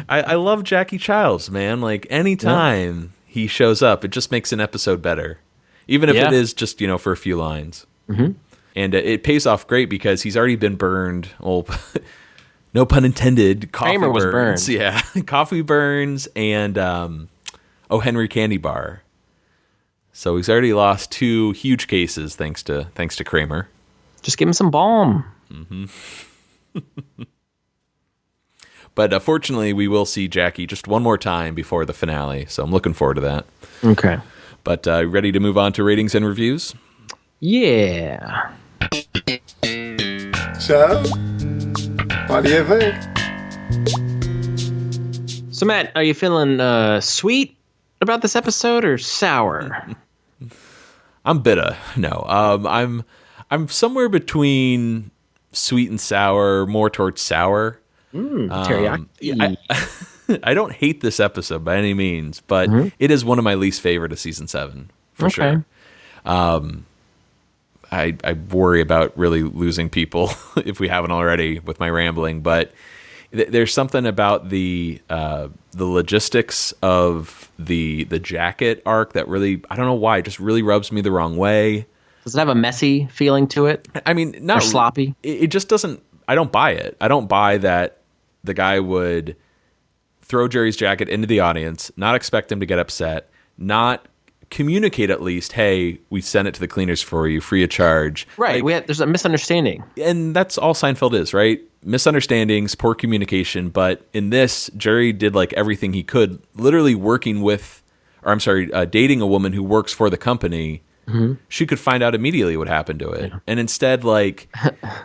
I love Jackie Childs, man. Like, anytime he shows up, it just makes an episode better. Even if it is just, for a few lines. Mm-hmm. And it pays off great because he's already been burned. Well, no pun intended. Kramer was burns. burned. Yeah, coffee burns and O. Henry Candy Bar. So he's already lost two huge cases thanks to Kramer. Just give him some balm. Mm-hmm. But fortunately, we will see Jackie just one more time before the finale. So I'm looking forward to that. Okay. But ready to move on to ratings and reviews? Yeah. So, what do you think? So, Matt, are you feeling sweet about this episode or sour? I'm bitter. No, I'm somewhere between sweet and sour, more towards sour. Teriyaki. I don't hate this episode by any means, but it is one of my least favorite of season 7 for sure. I worry about really losing people if we haven't already with my rambling, but there's something about the logistics of the jacket arc that really, I don't know why, it just really rubs me the wrong way. Does it have a messy feeling to it? I mean, not or sloppy. It just doesn't. I don't buy it. I don't buy that the guy would throw Jerry's jacket into the audience, not expect him to get upset, not communicate at least, hey, we sent it to the cleaners for you, free of charge. Right. There's a misunderstanding. And that's all Seinfeld is, right? Misunderstandings, poor communication. But in this, Jerry did like everything he could, literally working with dating a woman who works for the company, she could find out immediately what happened to it. And instead, like,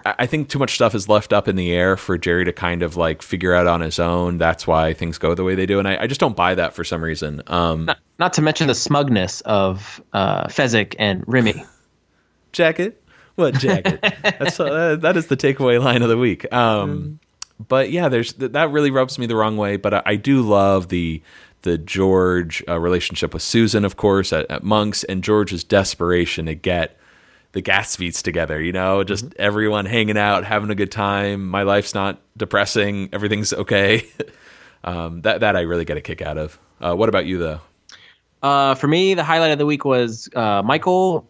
I think too much stuff is left up in the air for Jerry to kind of like figure out on his own. That's why things go the way they do. And I just don't buy that for some reason. Not to mention the smugness of Fezzik and Remy. Jacket? What jacket? That is the takeaway line of the week. But yeah, that really rubs me the wrong way. But I do love the George relationship with Susan, of course, at Monk's, and George's desperation to get the Gatsby's together, just everyone hanging out, having a good time. My life's not depressing. Everything's okay. That I really get a kick out of. What about you, though? For me, the highlight of the week was Michael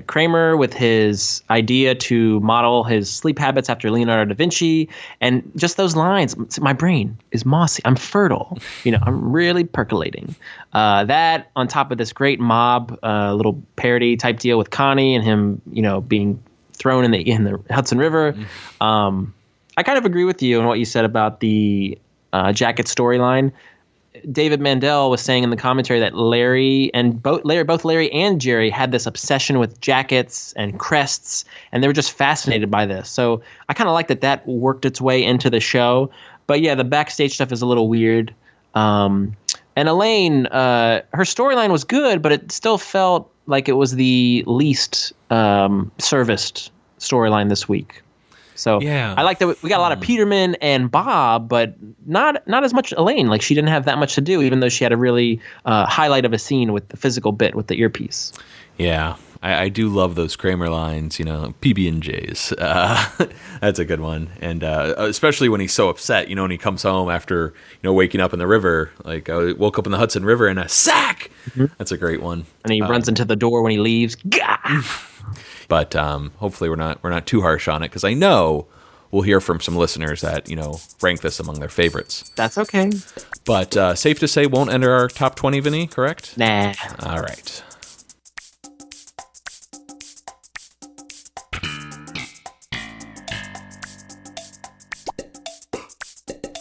Kramer with his idea to model his sleep habits after Leonardo da Vinci, and just those lines. My brain is mossy. I'm fertile. I'm really percolating. That on top of this great mob little parody type deal with Connie and him, being thrown in the Hudson River. I kind of agree with you on what you said about the jacket storyline. David Mandel was saying in the commentary that both Larry and Jerry had this obsession with jackets and crests, and they were just fascinated by this. So I kind of like that worked its way into the show. But yeah, the backstage stuff is a little weird. And Elaine, her storyline was good, but it still felt like it was the least serviced storyline this week. So yeah. I like that we got a lot of Peterman and Bob, but not as much Elaine. Like, she didn't have that much to do, even though she had a really highlight of a scene with the physical bit with the earpiece. Yeah, I do love those Kramer lines, PB&Js. That's a good one. And especially when he's so upset, when he comes home after, waking up in the river. Like, I woke up in the Hudson River in a sack. That's a great one. And he runs into the door when he leaves. Gah! But hopefully we're not too harsh on it, because I know we'll hear from some listeners that rank this among their favorites. That's okay. But safe to say, won't enter our top 20, Vinny, correct? Nah. All right.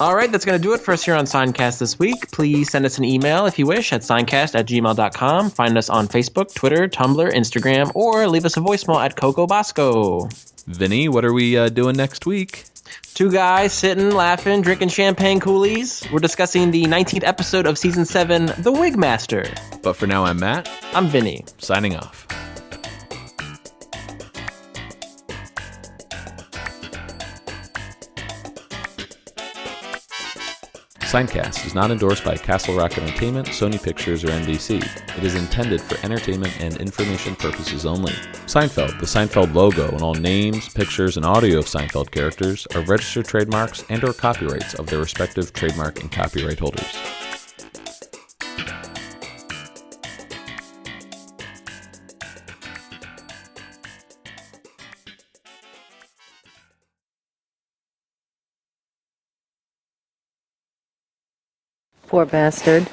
All right, that's going to do it for us here on Seincast this week. Please send us an email if you wish at seincast@gmail.com. Find us on Facebook, Twitter, Tumblr, Instagram, or leave us a voicemail at Coco Bosco. Vinny, what are we doing next week? Two guys sitting, laughing, drinking champagne coolies. We're discussing the 19th episode of Season 7, The Wigmaster. But for now, I'm Matt. I'm Vinny. Signing off. Seincast is not endorsed by Castle Rock Entertainment, Sony Pictures, or NBC. It is intended for entertainment and information purposes only. Seinfeld, the Seinfeld logo, and all names, pictures, and audio of Seinfeld characters are registered trademarks and/or copyrights of their respective trademark and copyright holders. Poor bastard.